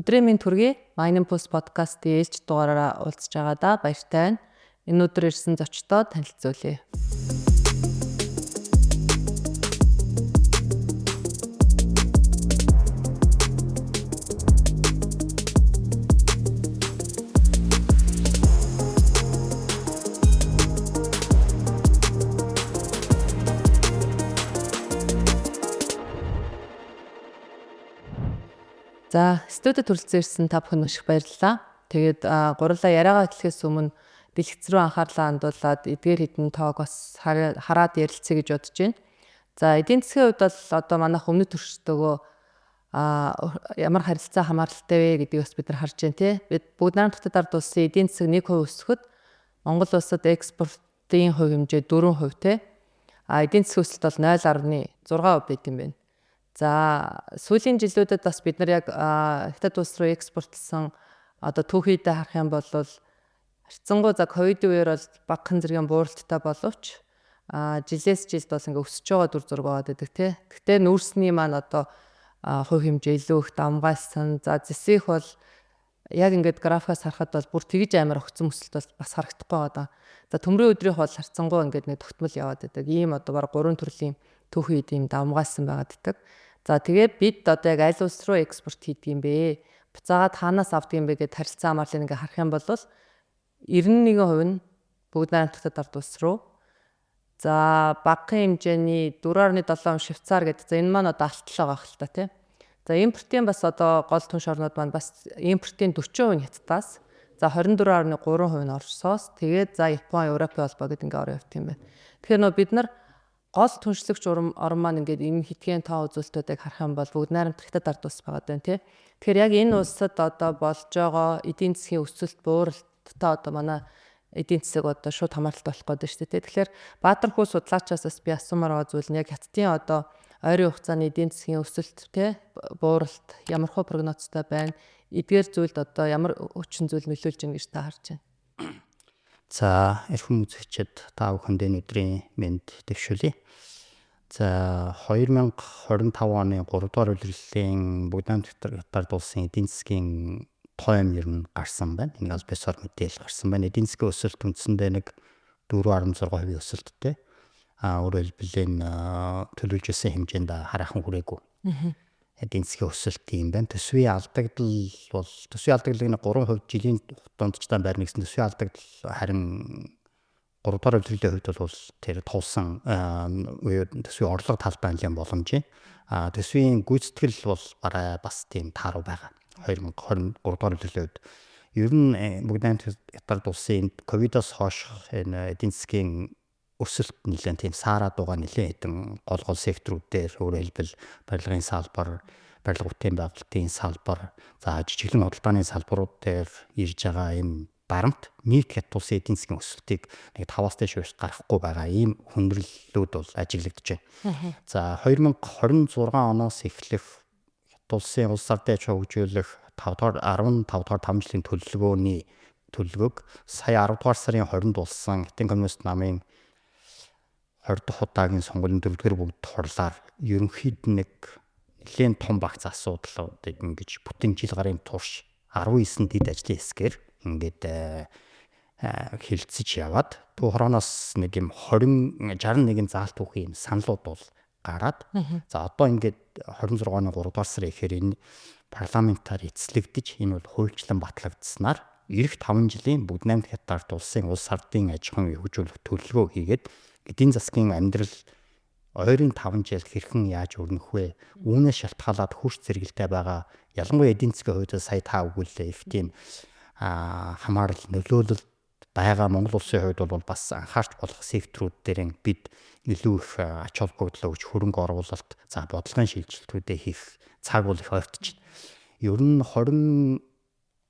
Өдрийн мэнд төргий Mining Post podcast-ийн ээлж дугаараараа уулзж байгаадаа баяртай байна. Энэ өдөр ирсэн зочдоо танилцуулъя. За, студид хүрэлцэн ирсэн та бүхэнд маш их баярлалаа. Тэгээд гурлаа яриагаа эхлэхээс өмнө дэлгэц рүү анхаарлаа хандуулад эдгээр хэдэн тоог бас хараад ярилцъя гэж бодож байна. За, эдийн засгийн хувьд бол одоо манайх өмнөд төрштөгөө ямар харилцаа хамааралтай вэ гэдгийг бас бид нар харж байна тий. Бид бүгд найрамдах ард улсын эдийн засаг 1% өсөхөд Монгол улсад экспортын хувь хэмжээ 4% тий. Эдийн засгийн өсөлт бол 0.6% байт юм байна. За, сүүлийн жилүүдэд бас бид нар яг хятад улс руу экспортлсон одоо түүхийдээ харах юм бол харьцангуй за ковидын үеэр бол багахан зэргийн бууралттай боловч жилээс жилд бас ингээ өсөж байгаа дүр зураг байгаа гэдэг тий. Гэхдээ нүүрсний маань одоо хувь хэмжээ илүү их давмгайлсан. За, зэсих бол яг ингээд графикаас харахад бол бүр тэгж амар огцон өсөлт бас харагдахгүй байгаа. За, төмрийн өдрийнх бол харьцангуй ингээд нэг тогтмол яваад байдаг. Ийм одоо баг 3 төрлийн түүхийд ийм давмгайлсан байгаад байдаг. За, тэгээд бид одоо яг аль улс руу экспорт хийдэг юм бэ? Буцаагаад хаанаас авдаг юм бэ гэдээ харилцаа хамаарлыг ингээ харах юм бол 91% нь бүгд найрамдах ард улс руу. За, багахан хэмжээний 4.7 Швейцар гэдэг. За, энэ маань одоо алтлаа байгаа хэл та тий. За, импортын бас одоо гол түнш орнууд маань бас импортын 40% нь Хятадаас, за 24.3% нь Оросоос, тэгээд за Япон, Европын холбоо гэдэг ингээ ороо явт юм байна. Тэгэхээр нөө бид нар гол түншлэгч орн маань ингээд энэ хитгэн тоо үзүүлэлтүүдийг харах юм бол бүгд найрамдах ард улс байгаа даа тий. Тэгэхээр яг энэ улсад одоо болж байгаа эдийн засгийн өсөлт бууралттай одоо манай эдийн засаг одоо шууд хамааралтай болох гэдэг шүү дээ. Тэгэхээр Баатархүү судлаачаас бас би асуумаар байгаа зүйл нь яг хятадын одоо ойрын хугацааны эдийн засгийн өсөлт тий бууралт ямархуу прогнозтой байна. Эдгээр зүйлд одоо ямар хүчин зүйл нөлөөлж байна гэж та харж байна. За, эрхэм үзэгчид та бүхэнд энэ өдрийн мэнд дэвшүүлье. За, 2025 оны 3 дугаар улирлын бүгд найрамдах ард улсын эдийн засгийн тойм ер нь гарсан байна. Энэ бол бесор мэдээлэл гарсан байна. Эдийн засгийн өсөлт үндсэндээ нэг 4.6% өсөлттэй. Өөрөөр хэлбэл энэ төлөвлөж ирсэн хэмжээнд хараахан хүрээгүй. Эдийн засгийн өсөлт юм байна. Төсвийн алдагдал бол төсвийн алдагдлыг 3% жилийн дундчтай байна гэсэн төсвийн алдагдал харин 3 дугаар улирлын хувьд бол тэр тулсан төсвийн орлого талбай нэлээд боломжтой. Төсвийн гүйцэтгэл бол барай бас тийм тааруу байгаа. 2023 дугаар улирлын хувьд ер нь бүгд найрамдах ард улсын ковидоос хойш энэ эдийн засгийн өсөлт нэлээд тийм саарад байгаа нэлээд хэдэн гол секторууд дээр өөрөөр хэлбэл барилгын салбар, барилга бүтээн байгуулалтын салбар, за жижиглэн худалдааны салбарууд дээр ирж байгаа энэ дарамт нийт хятад улсын эдийн засгийн өсөлтийг нэг 5-аас дээш хувьд гарахгүй байгаа ийм хүндрэлүүд бол ажиглагдаж байна. За, 2026 оноос эхлэх хятад улсын улс ардын аж ахуй хөгжүүлэх 15 дугаар 5 жилийн төлөвлөгөөг сая 10 дугаар сарын 20-нд болсон Хятадын коммунист намын 20 дахь удаагийн сонгуулийн 4-р бүгд хурлаар ерөнхийд нэг нэлийн том багц асуудлуудыг ингэж бүтэн жил гарын турш 19 дэд ажлын хэсгээр ингээд хилцэж яваад бүх хорооноос нэг юм 61 заалт түүхийн саналуд бол гараад за одоо ингээд 26 оны 3 дугаар сарын ихээр энэ парламентаар эцэслэгдэж энэ бол хуульчлан батлагдсанаар эх 5 жилийн бүгд найрамдах ард улсын улс ардын аж ахуйн хөгжүүлэх төлөвлөгөө хийгээд эдийн засгийн амьдрал ойрын 5 жил хэрхэн яаж өрнөх вэ? Үүнээс шалтгаалаад хурц зэрэгэлтэй байгаа ялангуяа эдийн засгийн хувьд сая та өгүүлээ их тийм хамаарал нөлөөлөл байгаа Монгол улсын хувьд бол бас анхаарч болох секторууд дээр бид илүү их ач холбогдлоо өгч хөрөнгө оруулалт, за бодлогын шилжилтүүдээ хийх цаг бол их ойртож байна. Ер нь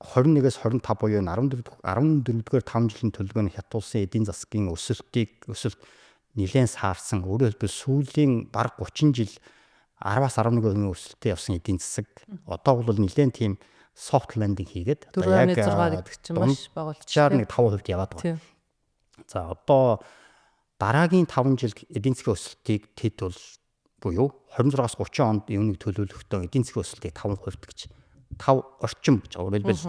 21-с 25 буюу 14-р 5 жилийн төлөвлөгөөний хятад улсын эдийн засгийн өсөлт нэлээд саарсан. Өөрөөр хэлбэл сүүлийн бараг 30 жил 10-аас 11% өсөлттэй явсан эдийн засаг одоо бол нэлээд тийм soft landing хийгээд одоо яг 6 гэдэг чинь маш бага болчихсон. 5% яваад байгаа. За, одоо дараагийн 5 жил эдийн засгийн өсөлтийг тэд бол буюу 26-аас 30 онд юуныг төлөвлөхдөө эдийн засгийн өсөлтийг 5% гэж орчим гэж байгаа. Өөрөлдвөл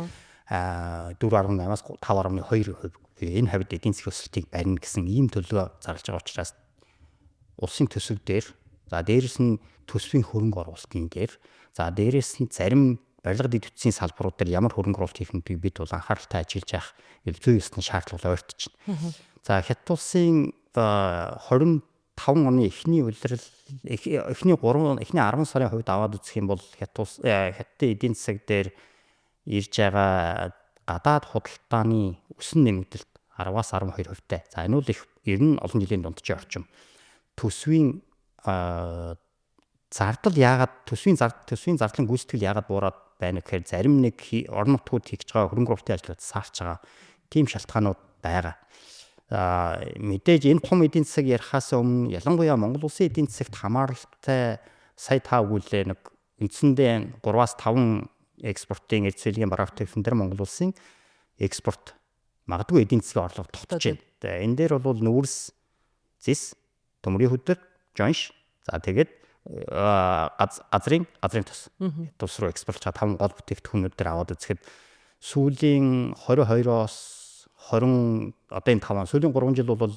4.8-аас 5.2% энэ хавьд эдийн засгийн өсөлтийг барина гэсэн ийм төлөв зарлж байгаа учраас улсын төсөв дээр дээрэс нь төсвийн хөрөнгө оруулалтын дээр дээрэс нь зарим барилга дэд бүтцийн салбарууд дээр ямар хөрөнгө оруулалт хийх нь бид бол анхааралтай ажиллаж явах зүй ёсны шаардлага ойртож байна. Хятад улсын 25 оны эхний улирал эхний 10 сарын хувьд аваад үзэх юм бол хятадын эдийн засаг дээр ирж байгаа гадаад худалдааны өсөн нэмэгдэлт 10-аас 12%-тай. Энэ бол ер нь олон жилийн дунджийн орчим. Төсвийн зардал яагаад төсвийн зардлын гүйцэтгэл яагаад буураад байна гэхээр зарим нэг орон нутгууд хийж байгаа хөрөнгө оруулалтын ажлууд саарч байгаа тийм шалтгаанууд байгаа. Мэдээж энэ том эдийн засаг ярихаас өмнө ялангуяа Монгол улсын эдийн засагт хамааралтай сая та өгүүлээ нэг үндсэндээ 3-аас 5 экспортын эрдэсвэлгийн бараа бүтээгдэхүүн дээр Монгол улсын экспорт магадгүй эдийн засгийн орлого тогтож байна. Энэ дээр бол нүүрс, зис, төмрийн хөдөр, жонш тэгээд газрын тус руу экспортлж байгаа 5 гол бүтээгдэхүүнүүд дээр аваад үзэхэд сүүлийн 22-оос 20 одоо энэ 5 сүүлийн 3 жил бол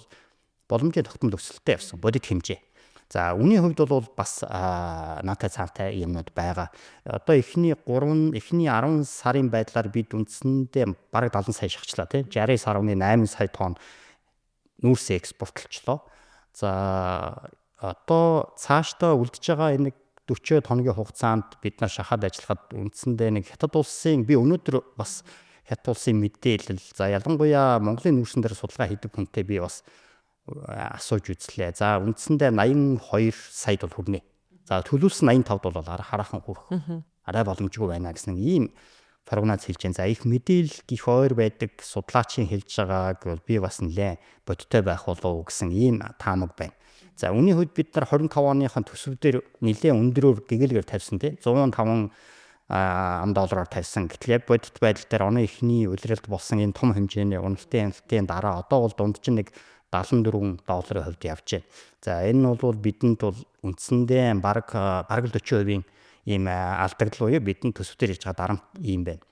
боломжийн тогтмол өсөлттэй явсан бодит хэмжээ. Үүний хувьд бол бас наатай цаантай юмнууд байгаа. Одоо эхний 10 сарын байдлаар бид үндсэндээ бараг 70 сая шахчлаа тийм 69.8 сая тонн нүүрс экспортлчлоо. Одоо цаашдаа үлдэж байгаа энэ 40 хоногийн хугацаанд бид нар шахаад ажиллахад үндсэндээ нэг Хятад улсын би өнөөдөр бас Хятад улсын мэдээлэл ялангуяа Монголын нүүрсэн дээр судалгаа хийдэг хүнтэй би бас асууж үзлээ. Үндсэндээ 82 сая бол хүрнэ. Төлөвлөсөн 85 бол хараахан хүрэх. Арай боломжгүй байна гэсэн ийм прогноз хэлж байна. Их мэдээлэл гих ойр байдаг судлаачийн хэлж байгааг бол би бас нэлээ бодиттой байх болов уу гэсэн ийм таамаг байна. Үүний хувьд бид нар 25 оныхон төсөв дээр нэлээ өндөрөөр гэгээлгээр тавьсан тийм 105 $1 тавьсан. Гэтэл яг бодит байдал дээр оны эхний улиралд болсон энэ том хэмжээний уналтын дараа одоо бол дунджин нэг $74 хувьд явж байна. Энэ бол бидэнд бол үндсэндээ бараг 40% ийм алдагдал буюу бидэнд төсөвтөр ирж байгаа дарамт ийм байна.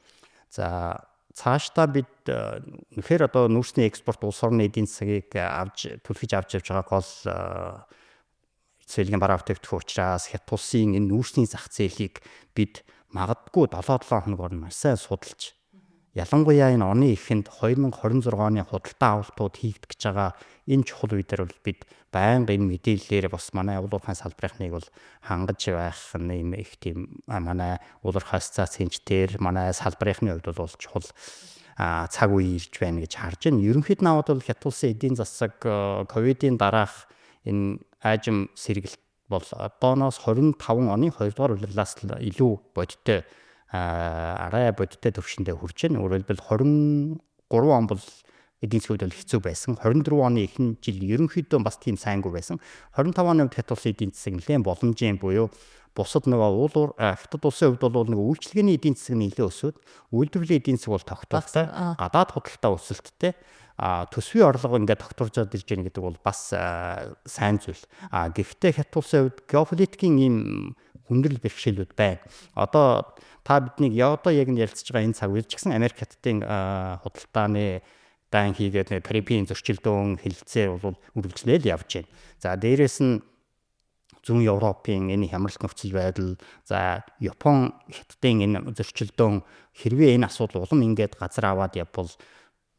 Цаашдаа бид үнэхээр одоо нүүрсний экспорт улс орны эдийн засгийг түлхэж авч явж байгаа гол эцэлгийн бараа бүтээгдэхүүн учраас Хятад улсын энэ нүүрсний зах зээлийг бид магадгүй 7-7 хоногор маш сайн судалж ялангуяа энэ оны эхэнд 2026 оны худалдаа авалтууд хийгдэж байгаа энэ чухал үе дээр бол бид байнга энэ мэдээллээр бас манай уулуурхайн салбарынхныг бол хангаж байх нэм их тийм манай уулуурхай ассоциацийн дээр манай салбарынхны хувьд бол чухал цаг үе ирж байна гэж харж байна. Ерөнхийд нь аваад бол Хятад улсын эдийн засаг ковидын дараах энэ аажим сэргэлт бол одооноос 25 оны 2 дугаар улирлаас илүү бодиттой арай бодиттой төвшөндөө хүрч байна. Өөрөөр хэлбэл 23 он бол эдийн засгийн хувьд хэцүү байсан. 24 оны ихэнх жил ерөнхийдөө бас тийм сайнгүй байсан. 25 оны үед Хятад улсын эдийн засаг нэлээд боломжийн буюу бусад нөгөө Хятад улсын хувьд бол нөгөө үйлчлэгээний эдийн засаг нэлээд өсөд үйлдвэрлэлийн эдийн засаг бол тогтвортой. Гадаад худалдаа өсөлттэй төсвийн орлого ингээд тогтворжод ирж байгаа гэдэг бол бас сайн зүйл. Гэхдээ Хятад улсын хувьд геополитикийн ийм хүндрэл бэрхшээлүүд байна. Одоо та биднийг одоо яг нь ярилцж байгаа энэ цаг үед ч гэсэн Америк Хятадын худалдааны дан хийгээд Карибын зөрчилдөөн хэлэлцээр бол үргэлжлээл явж байна. Дээрээс нь Зүүн Европын энэ хямралт нөхцөл байдал, Япон Хятадын энэ зөрчилдөөн хэрвээ энэ асуудал улам ингээд газар аваад явбал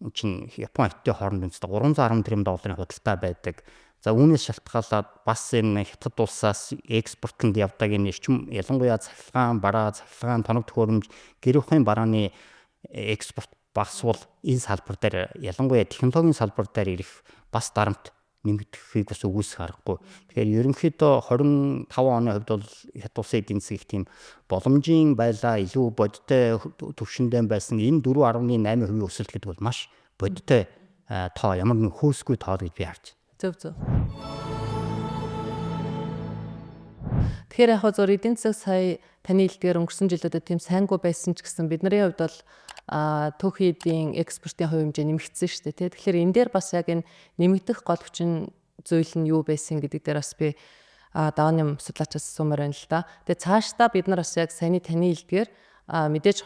Япон Хятадын хооронд үнэтэй $310 тэрбум худалдаа байдаг. Үүнээс шалтгаалаад бас энэ Хятад улсаас экспортлонд явдаг энэ эрчим ялангуяа цахилгаан бараа, цахилгаан тоног төхөөрөмж, гэр бүлийн барааны экспорт багасвал энэ салбар дээр ялангуяа технологийн салбар дээр ирэх бас дарамт нэмэгдэхийг бас үгүйсэх аргагүй. Тэгэхээр ерөнхийдөө 25 оны хувьд бол Хятад улсын эдийн засаг их тийм боломжийн байлаа, илүү бодиттой төвшөндөө байсан. Энэ 4.8% өсөлт гэдэг бол маш бодиттой тоо, ямар нэг хөөсгүй тоо гэж би харж байна. Зөв. Тэгэхээр яг зөв эдийн засаг сая таны хэлдгээр өнгөрсөн жилүүдэд тийм сайнгүй байсан ч гэсэн бидний хувьд бол түүхийн эдийн экспортын хувь хэмжээ нэмэгдсэн шүү дээ. Тэгэхээр энэ дээр бас яг энэ нэмэгдэх гол хүчин зүйл нь юу байсан гэдэг дээр бас би давааны судлаачаас асуумаар байна л да. Тэгээ цаашдаа бид нар бас яг саяны таны хэлдгээр мэдээж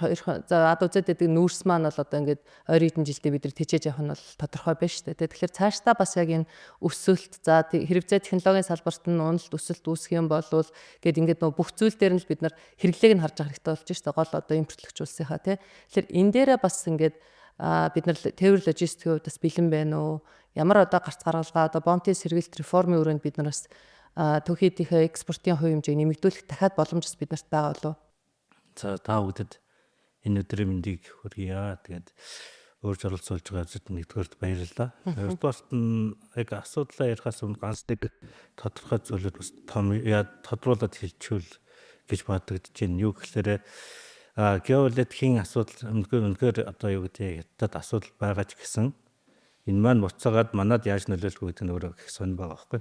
за ад үзээд байдаг нүүрс маань бол одоо ингээд ойр хэдэн жилдээ бид нар тижээж явах нь бол тодорхой байна шүү дээ. Тэгэхээр цаашдаа бас яг энэ өсөлт за хэрэгцээ технологийн салбарт нь уналт өсөлт үүсэх юм болвол гээд ингээд нөгөө бүх зүйл дээр нь л бид нар хэрэглээг нь харж байгаа хэрэгтэй болж шүү дээ. Гол одоо импортлогч улсынхаа тий. Тэгэхээр энэ дээрээ бас ингээд бид нар тээвэр логистикийн хувьд бас бэлэн байна уу? Ямар одоо гарц гаргалгаа одоо бонтын сэргээлт реформын өрөөнд бид нар бас түүхийдийнхээ экспортын хувь хэмжээг нэмэгдүүлэх дахиад боломж бас биднэрт байгаа болов. За та бүдэд энэ өдрийн мэндийг хүргье. Тэгээд өөрж оролцуулж байгаа зүт нэгдүгээрт баярлалаа. Хоёрдугаарт нь яг асуудлаа ярихаас өмнө ганц нэг тодорхой зүйлүүд бас том тодруулаад хэлчихвэл гэж бодогдож байна. Юу гэхээр геополитикийн асуудал үнэхээр одоо юу гэдэг хятад асуудал байгаа ч гэсэн энэ маань буцаагаад манад яаж нөлөөлөх гэдэг нь өөрөө их сонь байгаа байхгүй.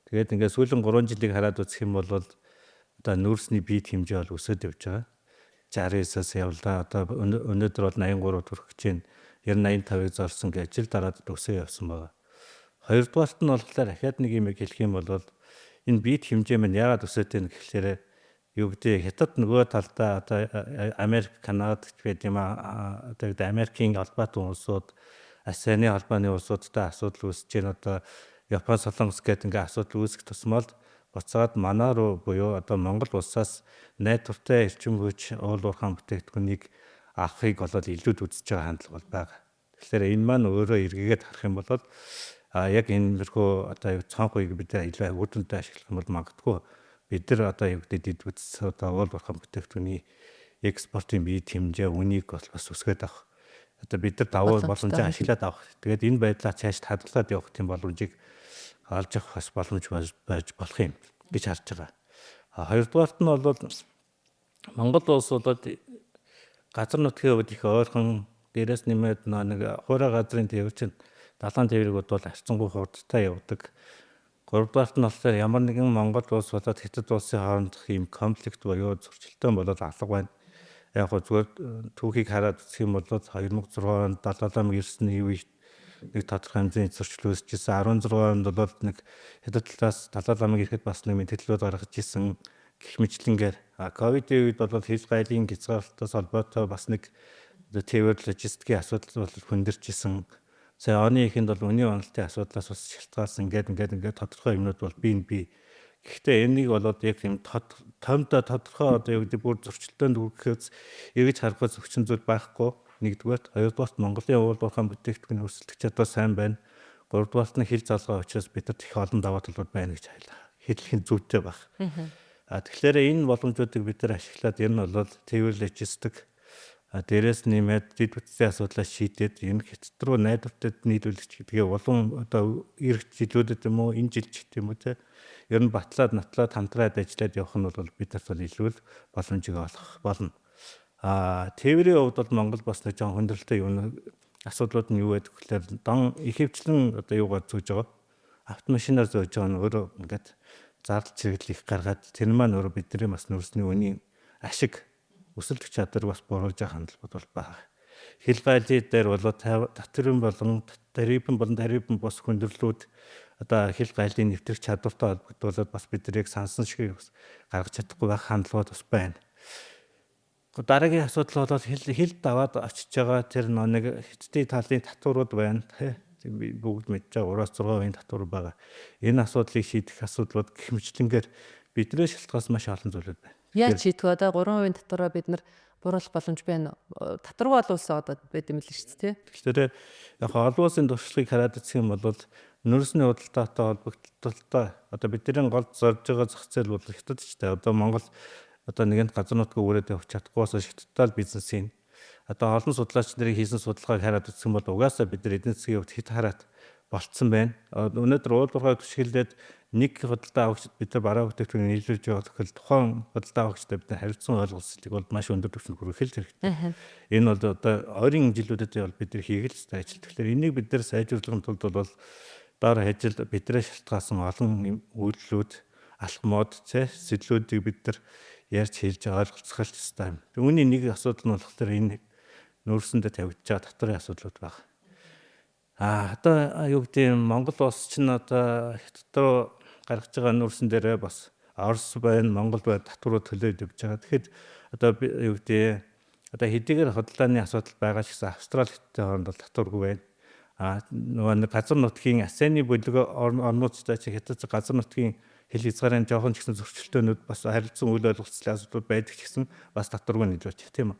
Тэгээд ингээд сүүлийн 3 жилийг хараад үзэх юм бол одоо нүүрсний бие хэмжээ бол өсөд явж байгаа. 69-аас явлаа. Одоо өнөөдөр бол 83 хүрэх гэж байна. 90-85-ыг зорсон гэж жил дараад өсөө явсан байгаа. Хоёрдугаарт нь болохоор дахиад нэг юм хэлэх юм бол энэ бие хэмжээ маань яагаад өсөд байна гэхлээр юу гэдэг хятад нөгөө талдаа одоо Америк, Канада гэдэг юм одоо Америкийн албатай улсууд, ASEAN-ы албаны улсуудтай асуудал үүсэж байна. Одоо Япон, Солонгос гэдэг ингээ асуудал үүсэх тусмал буцаад манай руу буюу одоо Монгол улсаас найдвартай эрчим хүч уул уурхайн бүтээгдэхүүнийг авахыг болоод илүүд үзэж байгаа хандлага бол байгаа. Тэгэхээр энэ маань өөрөө эргээгээд харах юм бол яг энэ мөрхөө одоо цонхыг бид илүү өвдөнтэй ашиглах юм бол магадгүй бид нар одоо юу гэдэг дид бүтц одоо уул уурхайн бүтээгдэхүүний экспортын бие хэмжээ үнийг бас өсгөөд авах. Одоо бид нар давуу боломжийг ашиглаад авах. Тэгээд энэ байдлаар цааш хадгалаад явах тийм боломжийг олж авах бас боломж байж болох юм гэж харж байгаа. Хоёрдугаарт нь бол Монгол улс бол газар нутгийн хувьд их ойрхон дээрээс нэмээд нэг хуурай газрын тээвэр чинь далайн тээврүүд бол харьцангуй хурдтай явдаг. Гуравдугаарт нь болохоор ямар нэгэн Монгол улс болоод Хятад улсын хоорондох ийм конфликт буюу зөрчилдөөн болоод алга байна. Яг гоо зүгээр түүхийг хараад үзэх юм бол 2006 онд Далай лама ирсний үед нэг тодорхой хэмжээний зөрчил үүсчихсэн. 16 онд бол нэг Хятад талаас Далай ламыг ирэхэд бас нэг мэдээлэлүүд гаргаж ирсэн гэх мэтлэнгээр ковидын үед бол хил гайлын хязгаарлалтаас холбоотой бас нэг тээвэр логистикийн асуудал бол хүндэрчсэн. Сая оны ихэнд бол үнийн онолтын асуудлаас бас шалтгаалсан ингээд тодорхой юмнууд бол бие. Гэхдээ энийг болоод яг тийм томдоо тодорхой одоо юу гэдэг бүр зөрчилдөөнд хүргэхээс эргэж харахаас өвчин зүйл байхгүй. Нэгдүгээр, хоёрдугаарт Монголын уул уурхайн бүтээгдэхүүний өрсөлдөх чадвар сайн байна. Гуравдугаарт нь хил залгаа учраас бидэд их олон даваа талбар байна гэж хэлэх нь зүйтэй баг. Тэгэхээр энэ боломжуудыг бид нар ашиглаад энэ бол тээвэр логистик дээрээс нэмээд дид бүтцийн асуудлаа шийдээд энэ хятад руу найдвартад нийлүүлэх гэдгээ улам одоо эх жилүүдэд юм уу энэ жил ч гэх юм уу те ер нь батлаад натлаад хамтраад ажиллаад явах нь бол бидэрт бол илүү боломжийг олох болно. Тээврийн хувьд бол Монгол бас нэг жоон хүндрэлтэй юм асуудлууд нь юу байдаг гэхээр дон ихэвчлэн одоо юугаар зөөж байгаа автомашинаар зөөж байгаа нь өөрөө ингээд зардал чиглэл их гаргаад тэр маань өөрөө бидний бас нүүрсний үнийн ашиг өсөлтөх чадвар бас буурж байгаа хандлагууд бол байгаа. Хил гайлын дээр бол татварын болон тарифын бус хүндрэлүүд одоо хил гайлын нэвтрэх чадвартай холбогдуулаад бас биднийг сансан шиг гаргаж чадахгүй байх хандлагууд бас байна. Дараагийн асуудал бол хил даваад очиж байгаа тэр нэг хятадын талын татварууд байна. Бүгд мэдж байгаа 3-6% татвар байгаа. Энэ асуудлыг шийдэх асуудлууд гэх мэтлэнгээр бидний шалтгаалсан маш олон зүйлүүд байна. Яаж шийдэх вэ? 3% татвараа бид нар бууруулах боломж байна. Татваргүй олон улсаа одоо байд юм л шүү дээ. Тэгэхээр яг олон улсын туршлагыг хараад үзэх юм бол нүүрсний худалдаатай холбогдлолтой одоо бидний гол зорж байгаа зах зээл бол хятад ч дээ. Одоо Монгол одоо нэгэн газар нутгаа өрөөд явах чадхгүйс хятадтай бизнесийн одоо олон судлаач нарын хийсэн судалгааг хараад үзэх юм бол угаасаа бид нар эдийн засгийн хувьд хэд хараад болцсон байна. Өнөөдөр уул уурхай төсгөлдөөд нэг худалдаа авагчид бид нар бараа бүтээгдэхүүнийг нийлүүлж явах гэхэл тухайн худалдаа авагчтай бид нар харилцан ойлголцлыг бол маш өндөр түвшинд хүргэх хэрэгтэй. Энэ бол одоо ойрын жилүүдэд бол бид нар хийх ёстой ажил. Тэгэхээр энийг бид нар сайжруулахын тулд бол доор хажил бидний шалтгаалсан олон үйлдэлүүд алхмууд сэтлүүдийг бид нар ярьж хэлж ойлголцох хэрэгтэй юм. Үүний нэг асуудал нь болохоор энэ нүүрсэндээ тавигдж байгаа татварын асуудлууд байна. Одоо юу гэдэг нь Монгол улс чинь одоо хятад руу гаргаж байгаа нүүрсэн дээрээ бас Орос байна, Монгол байна татварууд төлөөд явж байгаа. Тэгэхэд одоо юу гэдэг одоо хэдийгээр худалдааны асуудал байгаа ч гэсэн Австралитай хооронд бол татваргүй байна. Нөгөө газар нутгийн ASEAN-ы бүлэг орнуудтай чи хятад газар нутгийн хил хязгаарын жоохон ч гэсэн зөрчилдөөнүүд бас харилцан үйл ойлголцлын асуудал байдаг ч гэсэн бас татваргүй гэж байна тийм үү.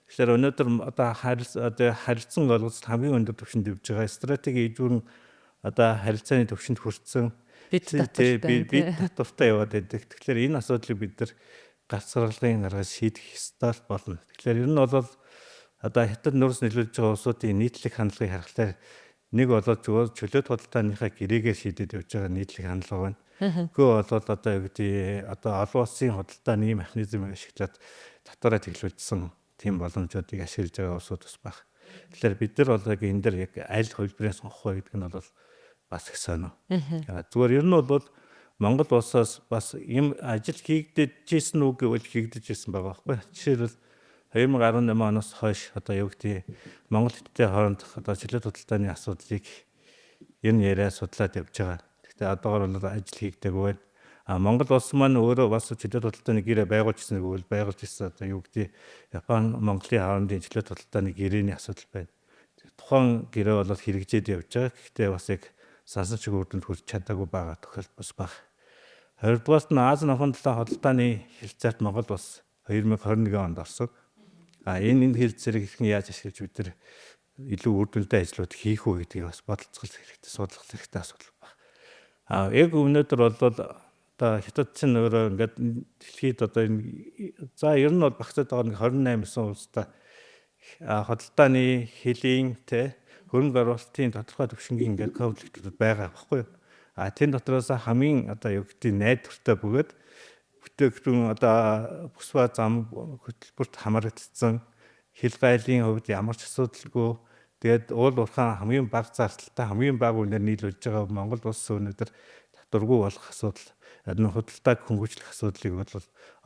Тэгэхээр өнөөдөр одоо харилцан ойлголцол хамгийн өндөр түвшинд дэвж байгаа стратеги идүүрэн одоо харилцааны түвшинд хүрсэн бид татвартай яваад байдаг. Тэгэхээр энэ асуудлыг бид нар гац гаргалгын аргаас шийдэх ёстой болно. Тэгэхээр ер нь бол одоо хятад нөөц нөлөөлж байгаа улсуудын нийтлэг хандлагыг харахаар нэг болоод зөвхөн чөлөөт худалдааныхаа гэрээгээр шийдэд явж байгаа нийтлэг хандлага байна. Хөө болоод одоо юу гэдэг одоо олон улсын худалдааны механизмыг ашиглаад татвараа тэглүүлсэн тийм боломжуудыг ашиглаж байгаа улсууд бас байна. Тэгэхээр бид нар бол яг энэ дээр яг аль хөлбөрөө сонгох вэ гэдэг нь бол бас их сонио. Зүгээр ер нь бол Монгол улсаас бас юм ажил хийгдэж үү гэвэл хийгдэж ирсэн байгаа байхгүй. Жишээлбэл 2018 оноос хойш одоо юу гэдэг Монгол Хятадын хооронд одоо чөлөөт худалдааны асуудлыг ер нь яриа судлаад явж байгаа. Гэхдээ одоогор бол ажил хийгдээгүй байна. Монгол улс маань өөрөө бас чөлөөт худалдааны гэрээ байгуулжсэн гэвэл байгуулж ирсэн одоо юу гэдэг Япон Монголын хоорондын чөлөөт худалдааны гэрээний асуудал байна. Тухайн гэрээ бол хэрэгжээд явж байгаа. Гэхдээ бас яг сасан шиг үр дүнд хүрч чадаагүй байгаа тохиолдол бас байна. Хоёрдугаарт нь Аз нохын худалдааны хэлцээрт Монгол бас 2021 онд орсон. Энэ хэлцээрийг хэрхэн яаж ашиглаж бид нар илүү үр дүнтэй ажлууд хийх үү гэдгийг бас бодолцох хэрэгтэй, судлах хэрэгтэй асуудал байна. Яг өнөөдөр бол одоо хятад чинь өөрөө ингээд дэлхийд одоо энэ за ер нь бол багцаад байгаа нэг 28 улстай худалдааны хэлийн хөрөнгө оруулалтын тодорхой түвшингийн ингээд конфликтүүд байгаа байхгүй юу? Тэн дотроос хамгийн одоо юу гэдэг найдвартай бөгөөд бүтээгдэхүүн одоо бүсва зам хөтөлбөрт хамрагдсан хил гайлын хувьд ямар ч асуудалгүй тэгээд уул уурхаан хамгийн бага зардалтай хамгийн бага үнээр нийлүүлж байгаа Монгол улс өнөөдөр татваргүй болох асуудал энэ худалдааг хөнгөвчлөх асуудлыг бол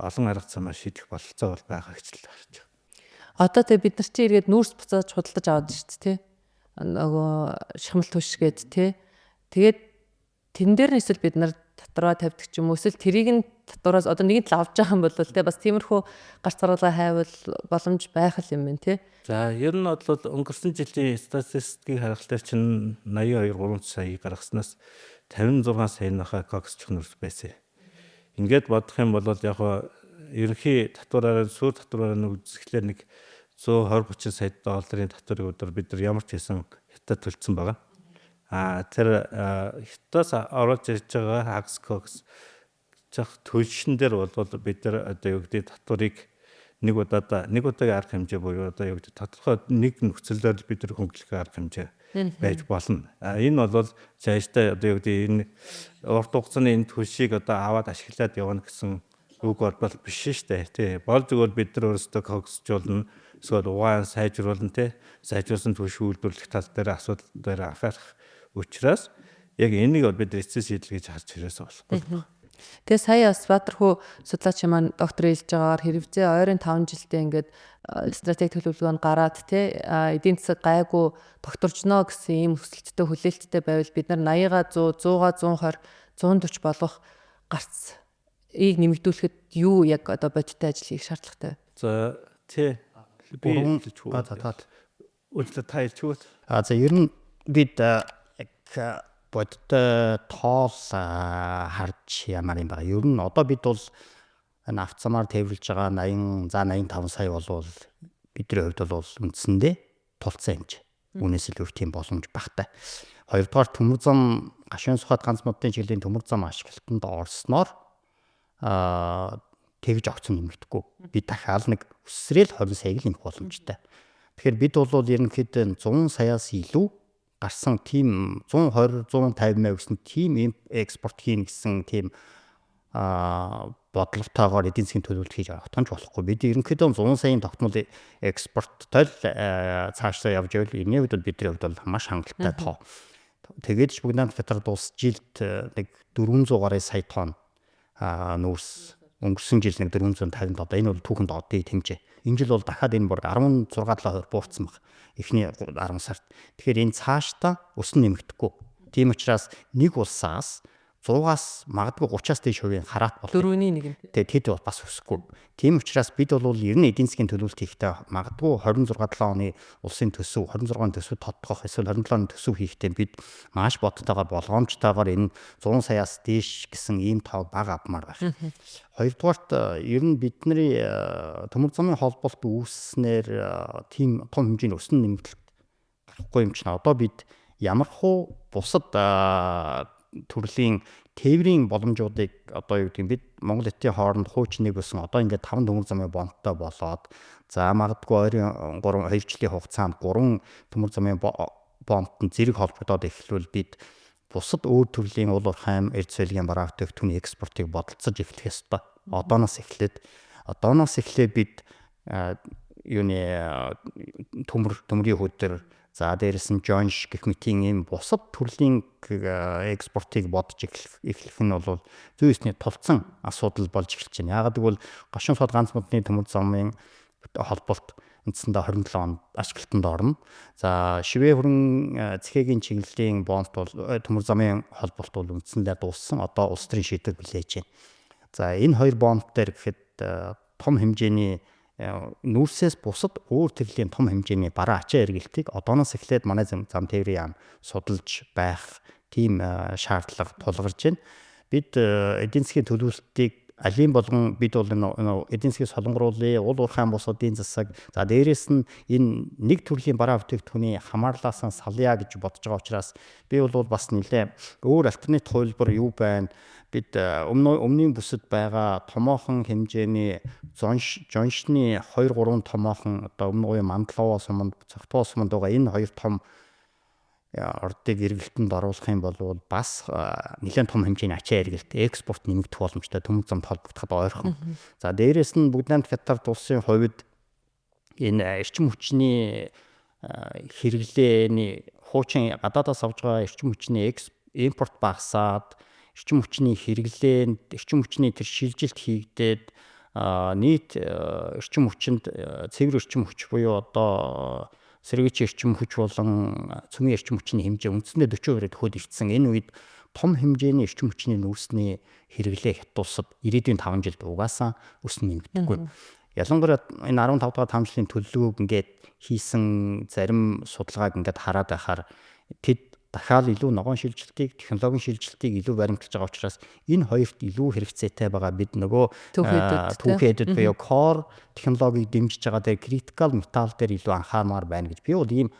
олон арга замаар шийдэх бололцоо бол байгаа гэж л харж байна. Одоо тэгээ бид нар чи эргээд нүүрс буцааж худалдаж аваад шүү дээ тий. Нөгөө шахмал түшгээд тий. Тэгээд тэн дээр нь эсвэл бид нар татвараа тавьдаг ч юм уу эсвэл тэрийг нь татвараас одоо нэгэн тал авч байгаа юм бол тий бас тиймэрхүү гарц гаргалгаа хайвал боломж байх юм байна тий. За ер нь бол өнгөрсөн жилийн статистикийг харахад чинь 82 сая гаргаснаас 56 саяныхаа кокс чухнэрс байсан. Ингээд бодох юм бол яг ерөнхий татвараар суур татвараар үзэсгэлээр нэг 120-30 сая долларын татварыг өдөр бид нар ямар ч хэсэн хятад төлцсөн байгаа. Тэр хятадаас оруулж ирж байгаа хагас кокс төлшин дээр бол бид нар одоо юу гэдэг татварыг нэг удаагийн арга хэмжээ буюу одоо юу гэдэг тодорхой нэг нөхцөлөөр бид нар хөнгөлөх арга хэмжээ байж болно. Энэ бол цаашдаа одоо юу гэдэг энэ урт хугацааны энэ төлшийг одоо аваад ашиглаад явна гэсэн үг бол биш шүү дээ. Тий. Бол зөвхөн бид нар өөрсдөө коксжуулна, эсвэл угаан сайжруулна тий. Сайжруулсан төлш үйлдвэрлэх тал дээр асуудал дээр анхаарах учраас яг энийг бол бид эцэс шийдэл гэж харж ирээсээ болох. Тэгээ сая бас Баатархүү судлаач маань доктор хэлж байгаагаар хэрэгцээ ойрын 5 жилдээ ингээд стратеги төлөвлөгөөнд гараад эдийн засаг гайгүй докторжно гэсэн ийм хүсэлттэй хүлээлттэй байвал бид нар 80-га 100, 100-га 120, 140 болох гарцыг нэмэгдүүлэхэд юу яг одоо бодиттой ажил хийх шаардлагатай вэ? За тий. Би за ер нь бид яг бодтой тоол харж ямар юм байна. Ер нь одоо бид бол энэ автомаар тээвэрлж байгаа 85 сая болвол бидний хувьд бол үндсэндээ тулцсан хэмжээ. Үүнээс л өөр тийм боломж багтай. Хоёрдугаар төмөр зам гашуун сухад ганц модын чиглэлийн төмөр зам ашиглалтанд орсноор тэгж огцон нэмэгдэхгүй. Би дахиад нэг өсрөөл 20 сая л нэмэх боломжтой. Тэгэхээр бид бол ерөнхийдөө 100 саяас илүү гарсан тийм 120 150 мянга гэсэн тийм экспорт хийн гэсэн тийм бодлоготойгоор эдийн засгийн төлөвлөлт хийж авахтанч болохгүй. Бид ерөнхийдөө 100 саяын тогтмол экспорттой цаашдаа явж байвал энэ үед бидний хувьд бол маш хангалттай тоо. Тэгээд ч бүгд Петрод улс жилд нэг 400 гаруй сая тонн нүүрс өнгөрсөн жил нэг 450 одоо энэ бол түүхэнд одын хэмжээ. Энэ жил бол дахиад энэ бүр 16-7% буурсан баг. Эхний 10 сард. Тэгэхээр энэ цаашдаа өснө нэмэгдэхгүй. Тийм учраас нэг улсаас 100-аас магадгүй 30-аас дээш хувийн хараат болох. 4-ний 1. Тэгээд тэд бас өсөхгүй. Тийм учраас бид бол ер нь эдийн засгийн төлөвлөлт хийхдээ магадгүй 26-7 оны улсын төсөв 26-ны төсөв тодтогох эсвэл 27-ны төсөв хийхдээ бид маш бодтойгоор болгоомжтойгоор энэ 100 саяас дээш гэсэн ийм тоог бага авмаар байна. Хоёрдугаарт ер нь бидний төмөр замын холболт үүснээр тийм том хэмжээний өснө нэмэгдэл гарахгүй юм чинь одоо бид ямархуу бусад төрлийн тээврийн боломжуудыг одоо юу гэдэг бид Монгол Хотын хооронд хуучныг өсөн одоо ингээд 5 төмөр замын бондтой болоод за магадгүй ойрын 2 жилийн хугацаанд 3 төмөр замын бондтон зэрэг холбогдоод эхлүүл бид бусад өөр төрлийн уул уурхай эрдэс байлгийн бараа бүтээгдэхүүний экспортыг бодолцож эхлэх ёстой. Одооноос эхлээд бид юуны төмрийн хөдөр за дээрэс нь жонш гэх мэт ийм бусад төрлийн экспортыг бодож эхлэх нь бол зүй ёсны тулцсан асуудал болж эхэлж байна. Яагаад гэвэл гашуун сод ганц модны төмөр замын холболт үндсэндээ 27 онд ашиглалтанд орно. За шивээ хүрэн цэхээгийн чиглэлийн бонд бол төмөр замын холболт бол үндсэндээ дууссан. Одоо улс төрийн шийдвэр хүлээж байна. За энэ хоёр бонд дээр гэхэд том хэмжээний нүүрсээс бусад өөр төрлийн том хэмжээний бараа ачаа эргэлтийг одооноос эхлээд манай зам тээврийн яам судалж байх тийм шаардлага тулгарч байна. Бид эдийн засгийн төлөвлөлтийг алийн болгон бид бол энэ эдийн засгийн солонгоруулын уул уурхай бусдын засаг за дээрэс нь энэ нэг төрлийн бараа бүтээгдэхүүний хамаарлаас салъя гэж бодож байгаа учраас би бол бас нэлээ өөр альтернатив хувилбар юу байна? Бид өмнөний бүсэд байгаа томоохон хэмжээний жоншны 2-3 томоохон одоо өмнө уян Мандлаваа суманд Цогтоо суманд байгаа энэ хоёр том ордыг эргэлтэнд оруулах юм бол бас нэлээд том хэмжээний ачаа эргэлт экспорт нэмэгдэх боломжтой төмөр замд холбогдоход ойрхон. За дээрэс нь Бүгд найрамд Хятад улсын хувьд энэ эрчим хүчний хэрэглээний хуучин гадаадаас авж байгаа эрчим хүчний импорт багасаад эрчим хүчний хэрэглээнд эрчим хүчний тэр шилжилт хийгдээд нийт эрчим хүчинд цэвэр эрчим хүч буюу одоо сэргийч эрчим хүч болон цөмийн эрчим хүчний хэмжээ үндсэндээ 40% төхөд ирсэн. Энэ үед том хэмжээний эрчим хүчний нүүрсний хэрэглээ хятадсад ирээдүйн 5 жилд угаасаа өснө нэмэгдэхгүй. Ялангуяа энэ 15 дахь 5 жилийн төлөвлөгөөг ингээд хийсэн зарим судалгааг ингээд хараад байхаар тэд дахиад илүү ногоон шилжилтийг, технологийн шилжилтийг илүү баримталж байгаа учраас энэ хоёрт илүү хэрэгцээтэй байгаа бид нөгөө түүхэдэд буюу core технологиг дэмжиж байгаа дээр critical metal дээр илүү анхаармаар байна гэж би бол ийм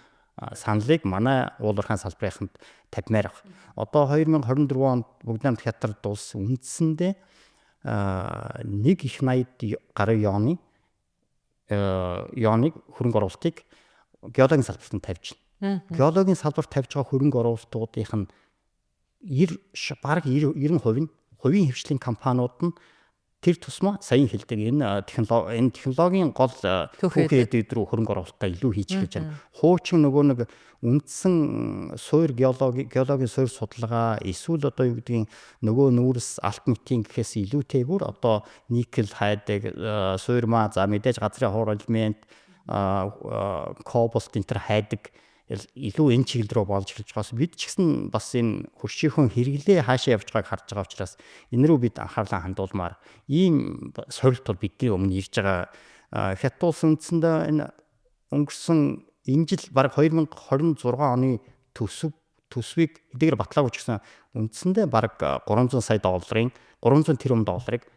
саналыг манай уул уурхайн салбарынханд тавьмаар байна. Одоо 2024 онд Бүгд найрамд Хятад улс үндсэндээ 1.80 гаруй юаныг хөрөнгө оруулалтыг геологийн салбарт тавьж байна. Геологийн салбарт тавьж байгаа хөрөнгө оруулалтуудынх нь бараг 90% хувийн хвшлийн компаниуд нь тэр тусмаа саяхан хэлдэг энэ технологийн гол түүхэд рүү хөрөнгө оруулалтаа илүү хийж эхэлж байна. Хуучин нөгөө нэг үндсэн суур геологийн суур судалгаа эсвэл одоо юу гэдгийг нөгөө нүүрс алтмитийн гэхээс илүүтэйгээр одоо никел хайдаг суурьмаа за мэдээж газрын хуур элемент кобальт энэ төр хайдаг илүү энэ чиглэл рүү болж эхэлж байгаас бид ч гэсэн бас энэ хөршийнхөө хэрэглээ хаашаа явж байгааг харж байгаа учраас энэ рүү бид анхаарлаа хандуулмаар ийм сорилт бол бидний өмнө ирж байгаа. Хятад улс үндсэндээ энэ өнгөрсөн энэ жил бараг 2026 оны төсвийг эдгээр батлаагүй ч гэсэн үндсэндээ бараг 300 сая долларын 300 тэрбум долларыг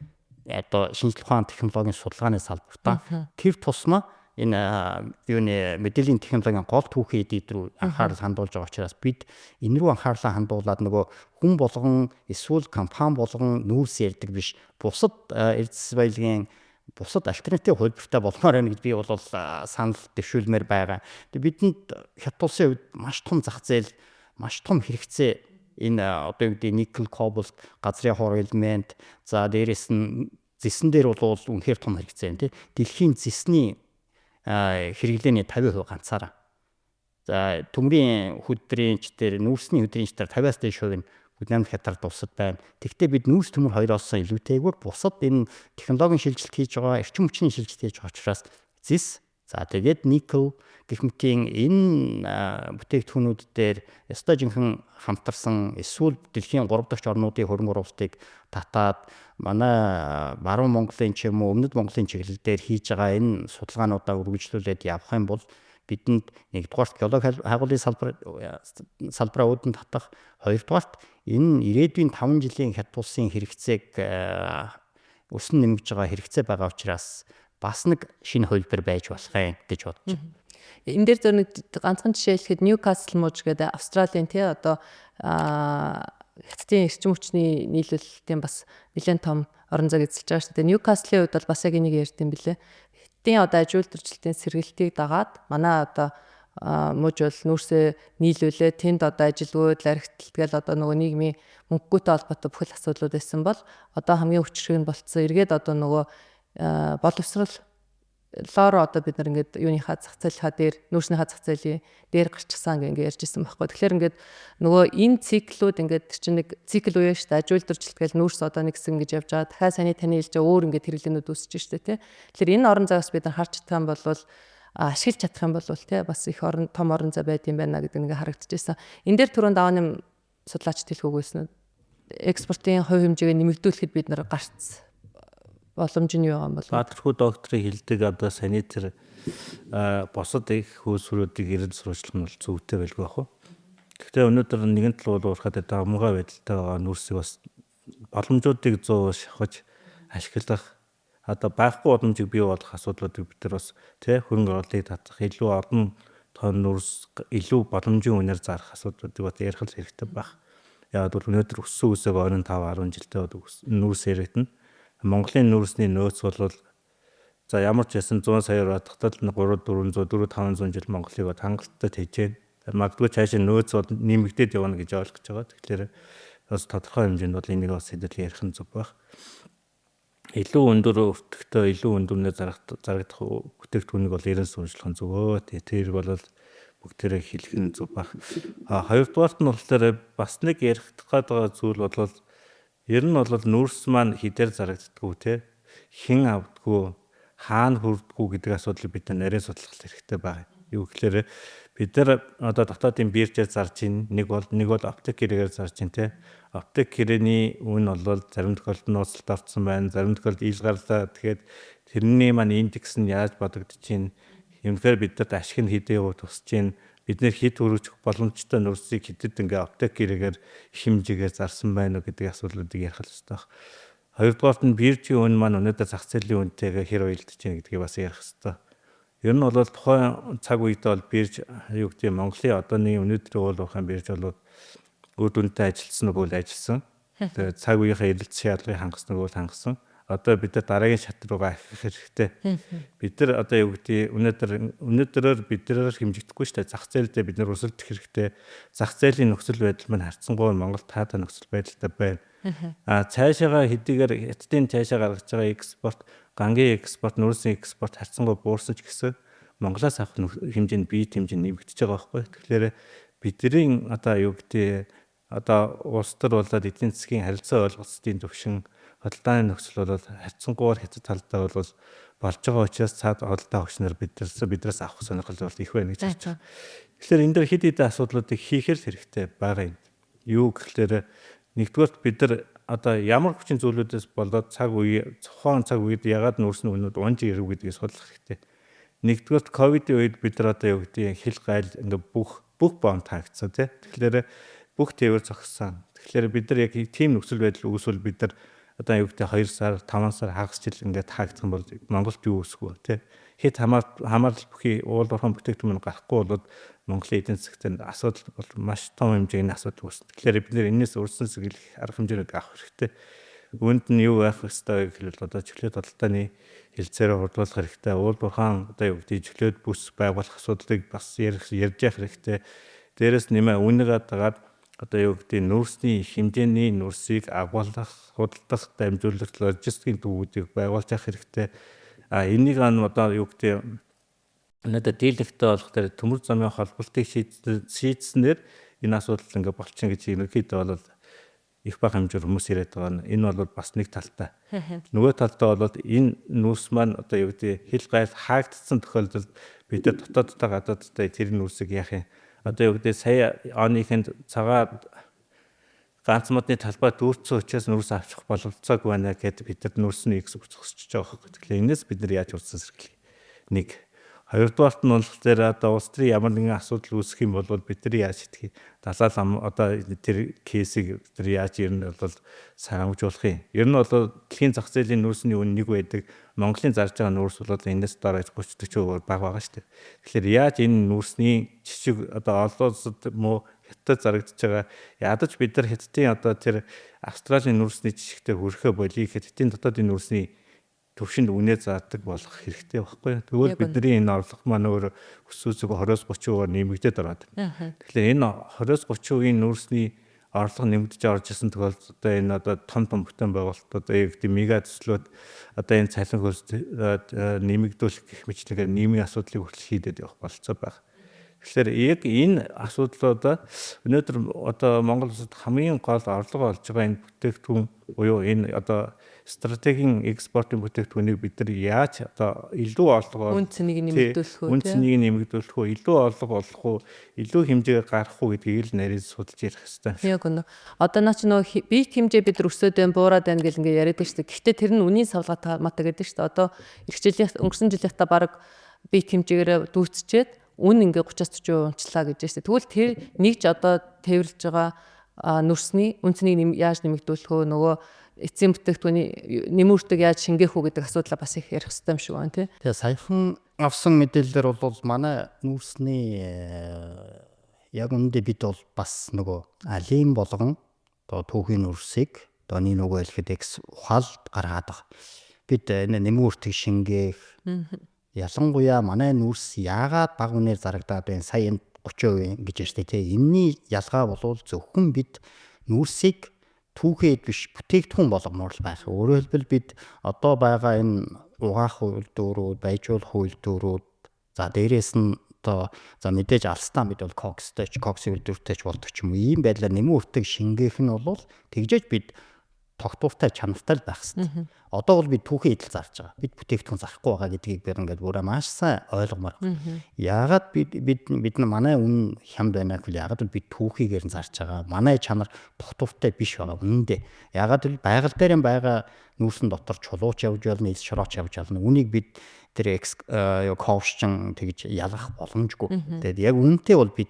одоо шинжлэх ухааны технологийн судалгааны салбартаа тэр тусмаа энэ юуны мэдээллийн технологийн гол түүхэд рүү анхаарал хандуулж байгаа учраас бид энэ рүү анхаарлаа хандуулад нөгөө хүн болгон эсвэл компани болгон нүүрс ярьдаг биш бусад эрдэс баялагын бусад альтернатив хувилбартай болмоор байна гэж би бол санал дэвшүүлмээр байгаа. Тэгээ бидэнд Хятад улсын хувьд маш том зах зээл, маш том хэрэгцээ энэ одоо юу гэдэг никел, кобальт, газрын хуур элемент, за дээрэс нь зэсэн дээр бол үнэхээр том хэрэгцээ байна. Дэлхийн зэсний хэрэглээний 50% ганцаараа. За төмрийн хөдрийн ч дээр нүүрсний хөдрийн ч дээр 50-аас дээш хувь нь Бүгд найрамд Хятад улсад байна. Тэгвэл бид нүүрс төмөр хоёроос илүүтэйгээр бусад энэ технологийн шилжилт хийж байгаа, эрчим хүчний шилжилт хийж байгаа учраас зэс За тэгээд никл гэх мэтийн энэ бүтээгдэхүүнүүд дээр ёстой жинхэнэ хамтарсан эсвэл дэлхийн 3 дахь орнуудын хөрөнгө оруулалтыг татаад манай баруун Монголын ч юм уу өмнөд Монголын чиглэл дээр хийж байгаа энэ судалгаануудаа үргэлжлүүлээд явах юм бол бидэнд нэгдүгээрт геологи хайгуулын салбараа үүдэн татах, хоёрдугаарт энэ ирээдүйн 5 жилийн хятад улсын хэрэгцээг өснө нэмж байгаа хэрэгцээ байгаа учраас бас нэг шинэ хувилбар байж болох юм гэж бодож байна. Энэ дээр зөв нэг ганцхан жишээ хэлэхэд Newcastle мууж гэдэг Австралийн тий одоо хятадын эрчим хүчний нийлүүлэлтийн бас нэлээд том орон зайг эзэлж байгаа шүү дээ. Newcastle-ийн хувьд бол бас яг энийг ярьд юм билээ. Хятадын одоо аж үйлдвэрчлэлтийн сэргэлтийг дагаад манай одоо мууж бол нүүрсээ нийлүүлээ тэнд одоо ажилгүйд архитект гэл одоо нөгөө нийгмийн мөнгөтэй холбоотой бүхэл асуудлууд байсан бол одоо хамгийн хүчрэг нь болцсон эргээд одоо нөгөө боловсролоор одоо бид нар ингээд юуныхаа зах зээлийнхаа дээр нүүрснийхаа зах зээлийн дээр гарчихсан ингээд ярьж ирсэн байхгүй. Тэгэхээр ингээд нөгөө энэ циклүүд ингээд чинь нэг цикл үе шүү дээ. Аж үйлдвэрчлэлт гэл нүүрс одоо нэг хэсэг ингэж явж байгаа. Дахиад саний таны хэлж байгаа өөр ингээд хэрэглэнүүд үүсэж штэ тий. Тэгэхээр энэ орон зайгаас бид нар харж чадах юм бол ашиглаж чадах юм бол тий бас их том орон зай байд юм байна гэдэг нэг харагдчихсан. Энэ дээр түрүүн даваа нэм судлаачд хэлэхгүйсэн. Экспортын хувь хэмжээгээ нэмэгдүүлэхэд бид нар гарц боломж нь юу юм бол Баатархүү докторын хэлдэг одоо санитар босод их хөөсрүүдийг ирээд сурвалжлах нь бол зүйтэй байлгүй бах уу. Гэхдээ өнөөдөр нэгэн тал бол уурхад одоо амгаа байдалтай байгаа нүүрсийг бас боломжуудыг 100% шахаж ашиглах одоо байхгүй боломжийг бий болох асуудлуудыг бид нар бас тий хөрөнгө оруулалтыг татах илүү олон тонн нүүрс илүү боломжийн үнээр зарах асуудлуудыг бас ярих хэрэгтэй байх. Яг бол өнөөдөр өссөн үсэг 25 10 жилдээ нүүрс яригдана. Монголын нүүрсний нөөц бол за ямар ч ясан 100 саяар батгатал 3 400 4 500 жил Монголыг хангалттай тэжээн. Магадгүй цаашаа нөөц бол нэмэгдээд явна гэж ойлгож байгаа. Тэгэхээр бас тодорхой хэмжээнд бол энийг бас хэдэл ярих нь зөв байх. Илүү өндөр өвтгтөө илүү өндөрнөө зарагдах бүтээгдэхүүнийг бол ерэн сурвалжлах нь зөвөө. Тэр бол бүгдээрээ хэлэх нь зөв байх. Хоёрдугаарт нь болохоор бас нэг ярих байгаа зүйл бол ер нь бол нүүрс маань хідээр зарагддаггүй те хэн авдаггүй хаана хүрдэггүй гэдэг асуудлыг бид нарийн судлах хэрэгтэй байна. Юу гэхээр бид нар одоо дотоодын биржээр зарж ийн нэг бол аптек гэрээгээр зарж ийн те аптек гэрээний үн бол зарим тохиолдолд нууцлалт орсон байна, зарим тохиолдолд ил гарлаа. Тэгэхээр тэрний маань индекс нь яаж бодогдож ийн юмхээр бидэрт ашиг нь хэдээ явуу тусч ийн бид нэр хэд хүрэх боломжтой нүүрсийг хэдэд ингээ аптек гэрээгээр хэмжээгээр зарсан байна уу гэдэг асуудлуудыг ярих хэрэгтэй байна. Хоёрдугаарт нь биржийн үн маань өнөөдөр зах зээлийн үнэтэйгээ хэр уялдаж байна гэдгийг бас ярих хэрэгтэй. Ер нь бол тухайн цаг үед бол бирж юу гэдэг Монголын одооний өнөөдрийн уул уурхайн бирж бол үр дүнтэй ажилласан уу бол ажилласан. Тэгээд цаг үеийнхээ эрэлт шаардлагыг хангасан уу бол хангасан. Одоо бид нар дараагийн шат руугаа ахих хэрэгтэй. Бид нар одоо юу гэдэг өнөөдрөөр бид нар хэмжигдэхгүй шүү дээ. Зах зээлдээ бид нар өсөлдөх хэрэгтэй. Зах зээлийн нөхцөл байдал маань харьцангуй Монгол таатай нөхцөл байдалтай байна. Цаашаага хэдийгээр хятадын цаашаа гаргаж байгаа экспорт, гангийн экспорт, нүүрсийн экспорт харьцангуй буурсан ч гэсэн Монголоос авах хэмжээнд биед хэмжээ нэмэгдэж байгаа байхгүй. Тэгэхээр бидний одоо юу гэдэг одоо улс төр болоод эдийн засгийн харилцаа ойлголцтын төвшин худалдааны нөхцөл бол харьцангуйгаар хятад талдаа бол болж байгаа учраас цаад худалдаа өгчнөр биднээс авах сонирхол бол их байна гэж харж байна. Тэгэхээр энэ дээр хэд хэдэн асуудлуудыг хийхэр хэрэгтэй байгаа юм. Юу гэхээр нэгдүгээрт бид нар одоо ямар хүчин зүйлүүдээс болоод тухайн цаг үед ягаад нүүрсний үнүүд унж ирв гэдгийг судлах хэрэгтэй. Нэгдүгээрт ковидын үед бид нар одоо юу гэдэг хил гайл ингээ бүх бомб таагдсан тий. Тэгэхээр бүх тээвэр зогссон. Тэгэхээр бид нар яг тийм нөхцөл байдал үүсвэл бид нар одоо юу гэдэг 2 сар 5 сар хагас жил ингээд таагдсан бол Монголд юу үсэх вэ тий. Хэд хамаарал бүхий уул уурхайн бүтээгдэхүүн гарахгүй бол Монголын эдийн засгийн асуудал бол маш том хэмжээний асуудал үүснэ. Тэгэхээр бид нэр энэс урьдсан сэргийлэх арга хэмжээнд авах хэрэгтэй. Үүнд нь юу байх ёстой гэхэл одоо чөлөөт худалдааны хэлцээрээ хурдуулах хэрэгтэй. Уул уурхайн одоо юу гэдэг чөлөөт бүс байгуулах асуудлыг бас ярьж явах хэрэгтэй. Дээрээс нэмээ үнэгээд дагаад одоо юу гэдэг нүүрсний хэмжээний нүүрсийг агуулгах, худалдах, дамжуулах логистикийн төвүүдийг байгуулж явах хэрэгтэй. Энийг одоо юу гэдэг надад дийлэгтэй болох дээр төмөр замын холболтыг шийдснээр энэ асуудал ингээ болчихно гэж ерөнхийдөө бол их бага хэмжээр хүмүүс яриад байгаа нь энэ бол бас нэг талтай. Нөгөө талтай бол энэ нүүрс маань одоо юу гэдэг хил гайл хаагдсан тохиолдолд бид нар дотооддоо гадааддаа тэр нүүрсийг яах юм. Одоо юу гэдэг сая оныхэнд цагаан ганц модны талбай дүүрсэн учраас нүүрс авчих боломжцоог байна гэхэд бид нар нүүрсний экспорт зогсож байгаа хэрэг. Тэгэхээр энэс бид нар яаж урьдсан сэргэлээ. Нэг хоёрдугаарт нь бол тэр одоо улс төрийн ямар нэгэн асуудал үүсэх юм бол бид нар яаж шийдэх юм. Далаад одоо тэр кейсийг бид нар яаж ер нь бол сангамжуулах юм. Ер нь бол дэлхийн зах зээлийн нүүрсний үн нэг байдаг. Монголын зарж байгаа нүүрс бол энэс дараа 30-40% бага байгаа шүү дээ. Тэгэхээр яаж энэ нүүрсний жишг одоо олон улсад муу хятад зарагдж байгаа. Ядаж бид нар хятадын одоо тэр Австралийн нүүрсний жишгтээ хүрэхэ болий хятадын дотоодын нүүрсний төвшөнд үнэ заадаг болох хэрэгтэй байхгүй. Тэгвэл бидний энэ орлого маань өөр өсөөсөг 20-30% нэмэгдээд ороод байна. Тэгэхээр энэ 20-30% нүүрсний орлого нэмэгдэж орж исэн тохиолдолд одоо энэ одоо том бүтээн байгуулалт одоо яг тийм мега төслүүд одоо энэ цалин хөлс нэмэгдүүлэх гэх мэтлэгээр нийгмийн асуудлыг хүртэл шийдээд явах болцоо байна. Тэгэхээр яг энэ асуудлуудаа өнөөдөр одоо Монгол улсад хамгийн гол орлого олж байгаа энэ бүтээгдэхүүн буюу энэ одоо стратегийн экспортын бүтээгдэхүүнийг бид нар яаж одоо илүү орлого үн цэнийг нэмэгдүүлэх үү, илүү орлого олох уу, илүү хэмжээгээр гарах уу гэдгийг л нарийн судалж ярих хэрэгтэй. Яг үнэ. Одоо наа чи нөгөө бие хэмжээ бид нар өсөөд байна, буураад байна гэл ингээ яриад шүү дээ. Гэхдээ тэр нь үнийн савлгаа матаа гэдэг шүү дээ. Одоо өнгөрсөн жилийн та баг бие хэмжээгээр дүүцчихэд үн ингээ 30-40% унчлаа гэж байна. Тэгвэл тэр нэгж одоо тээвэрлж байгаа нүрсний үн цэнийг яаж нэмэгдүүлэх вэ? Нөгөө эцсийн бүтээгдэхүүний нэмүүртэг яаж шингээх үү гэдэг асуудлаа бас их ярих хэрэгтэй юм шиг байна тий. Тэгээ саяхан авсан мэдээлэлээр бол манай нүүрсний яг үндэ бид бол бас нөгөө алим болгон одоо түүхийн нүүрсийг одоо нөгөө хэлэхэд ухаалд гаргаад байгаа. Бид энэ нэмүүртэг шингээх ялангуяа манай нүүрс яагаад бага үнээр зарагдаад байна? Сая энэ 30% гэж ярьж тий. Энэний ялгаа бол зөвхөн бид нүүрсийг түүхэд биш бүтээгдэхүүн болгомоор л байх. Өөрөөр хэлбэл бид одоо байгаа энэ угаах үйлдвэрүүд, байжуулах үйлдвэрүүд за дээрээс нь одоо за мэдээж алстан бид бол кокстэй ч кокс үйлдвэртэй ч болдог ч юм уу. Ийм байдлаар нэмүүртэг шингээх нь бол тэгжээж бид тогтвортой чанартай л байх хэрэгтэй. Одоо бол бид түүхэн идэл зарж байгаа. Бид бүтээгдэхүүн зарахгүй байгаа гэдгийг бид ингээд бүрээ маш сайн ойлгомоор байна. Яагаад бид манай үн хямд байна гэвэл яагаад бид түүхийгээр нь зарж байгаа. Манай чанар тогтвортой биш байгаа үнэндээ. Яагаад гэвэл байгаль дээр байгаа нүүрсэн дотор чулууч явж болно, эс шорооч явж болно. Үнийг бид тэр ковшчин тэгж ялгах боломжгүй. Тэгээд яг үнэтэй бол бид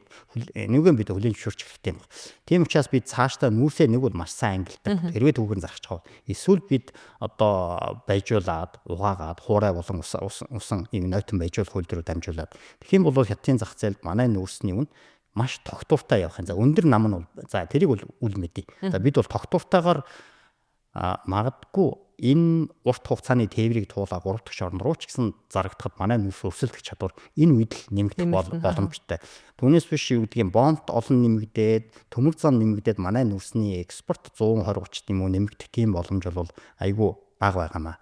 нэгэн бид хөлийн зөвшөөрч хэрэгтэй юм. Тийм учраас бид цаашдаа нүүрсээ нэг бол маш сайн ангилдаг. Хэрвээ түүхээр зарчих чавал эсвэл бид одоо байжуулаад, угаагаад, хуурай болон усан ийм нойтон байжуулах үйлдвэрүүд дамжуулаад. Тэгэх юм бол хятадын зах зээлд манай нүүрсний үн маш тогтвортой явах юм. За өндөр нам нь бол за тэрийг бол үл мэдээ. За бид бол тогтвортойгоор магадгүй энэ урт хугацааны тээврийг туулаа 3 дахь орн руу ч гэсэн зарагдахад манай нүүрс өрсөлдөх чадвар энэ үед л нэмэгдэх боломжтой. Түүнээс биш юу гэдгийг бонд олон нэмэгдээд, төмөр зам нэмэгдээд манай нүүрсний экспорт 120-30 юм уу нэмэгдэх тийм боломж бол айгүй бага байгаамаа.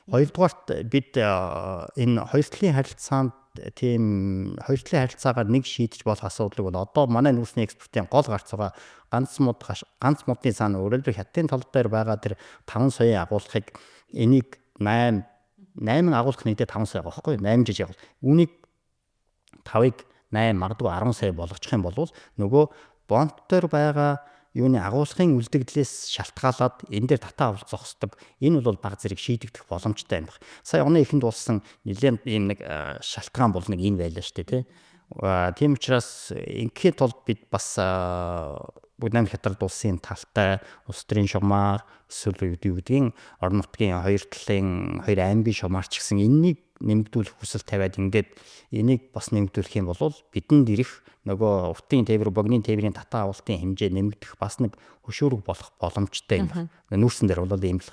Хоёрдугаарт бид энэ хоёр талын харилцаанд тийм хоёр талын харилцаагаар нэг шийдэж болох асуудлыг бол одоо манай нүүрсний экспортын гол гарц байгаа ганц модны цаана өөрөлдөө хятадын тал дээр байгаа тэр 5 сая агуулгыг энийг 8 агуулгах нэгдээ 5 сая байгаа байхгүй 8 жижиг агуулга. Үүнийг 5-ыг 8 магадгүй 10 сая болгочих юм бол нөгөө бонд дээр байгаа юуны агуулгын үлдэгдлээс шалтгаалаад энэ дээр татаа авалт зогсдог. Энэ бол баг зэрэг шийдэгдэх боломжтой юм байна. Сая оны эхэнд болсон нэлээд ийм нэг шалтгаан бол нэг энэ байлаа шүү дээ, тийм учраас ингээм тулд бид бас Будам хятад улсын талтай улс төрийн шугамар эсвэл юу гэдгийг орон нутгийн хоёр талын хоёр аймгийн шугамарч гэсэн энэнийг нэмэгдүүлэх хүсэл тавиад ингээд энийг бас нэмэгдүүлэх юм бол бидэнд ирэх нөгөө уртын тээвэр, богны тээврийн татаа авалтын хэмжээ нэмэгдэх бас нэг хөшүүрэг болох боломжтой юм байна. Нүүрсэн дээр бол ийм л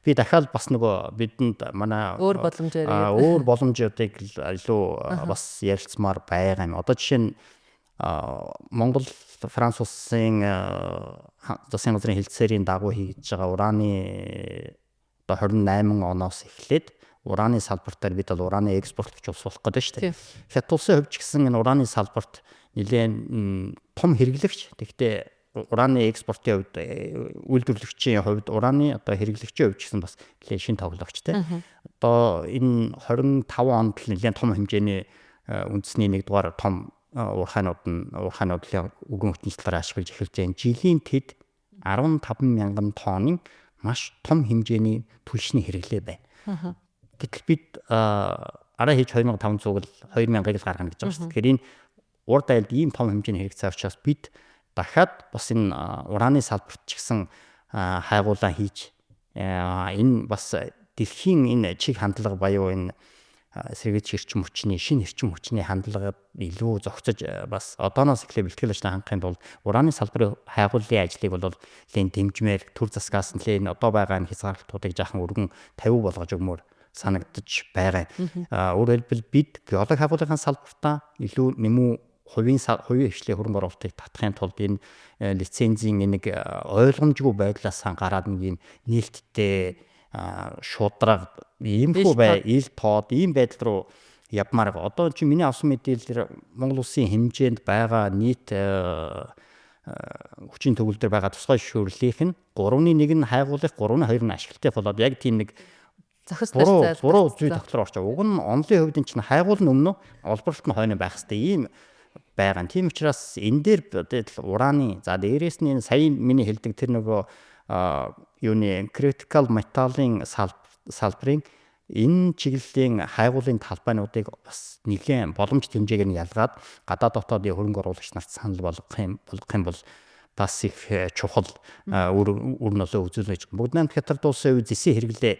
би дахиад бас нөгөө бидэнд манай өөр боломжуудыг илүү бас ярилцмаар байгаа юм. Одоо жишээ нь Монгол Франц улсын засгийн газрын хэлтсээрийн дагуу хийж байгаа ураны одоо 28 оноос эхлээд ураны салбартаар бид бол ураны экспорт гэж улс болох гэдэг шүү дээ. Хятад улсын хувьд ч гэсэн энэ ураны салбарт нэлээд том хэрэглэгч. Тэгэхдээ ураны экспортын хувьд үйлдвэрлэгчийн хувьд ураны одоо хэрэглэгчийн хувьд гэсэн бас нэлээд шин тоглогчтой. Одоо энэ 25 онд л нэлээд том хэмжээний үндэсний нэгдүгээр том уурхайнуудлын үгэн хүчний талаар ашиглаж эхэлж байгаа. Жилийн тэд 15 мянган тонны маш том хэмжээний түлшний хэрэглээ байна. Гэтэл бид араа хийж 2500-ыг 2000-ыг л гаргана гэж байгаа шүү дээ. Тэгэхээр энэ урд айлд ийм том хэмжээний хэрэгцээ учраас бид дахиад бас энэ ураны салбарт ч гэсэн хайгуулаа хийж энэ бас дэлхийн энэ чиг хандлага буюу энэ сэргийгч эрчим хүчний шинэ эрчим хүчний хандлагад илүү зохицож бас одооноос эхлээ бэлтгэл ажлаа хангахын тулд ураны салбарын хайгууллын ажлыг бол лен дэмжмээр төр засгаас нь энэ одоо байгаа хязгаарлалтуудыг жаахан өргөн тавиу болгож өгмөр санагдаж байгаа. Өөрөөр хэлбэл бид геологи хайгуулгын салбартаа илүү нэмүү хувийн хвшлийн хөрөнгө оруулалтыг татахын тулд энэ лицензийн нэг ойлгомжгүй байдлаас гараад нэг юм нээлттэй шудраг иймхүү ил тоод ийм байдал руу явмаар байгаа. Одоо чи миний авсан мэдээлэлээр Монгол улсын хэмжээнд байгаа нийт хүчин төгөлдөр байгаа тусгай шүүрлийнх нь 3-1 нь хайгуулах, 3-2 нь ашигтай болоод яг тийм нэг буруу зүй тогтолцоор орч байгаа. Уг нь онлын хувьд чинь хайгуул нь өмнө олборлолт нь хойно байх хэрэгтэй ийм байгаа. Тийм учраас энэ дээр ураны за дээрээс нь сая миний хэлдэг тэр нөгөө юуны critical metal-ын салбарын энэ чиглэлийн хайгуулын талбайнуудыг бас нэгэн боломж хэмжээгээр нь ялгаад гадаад дотоодын хөрөнгө оруулагч нарт санал болгох юм бол бас их чухал үр нөлөө үзүүлж байгаа. Бүгд найрамд хятад улсын үе зэсийн хэрэглээ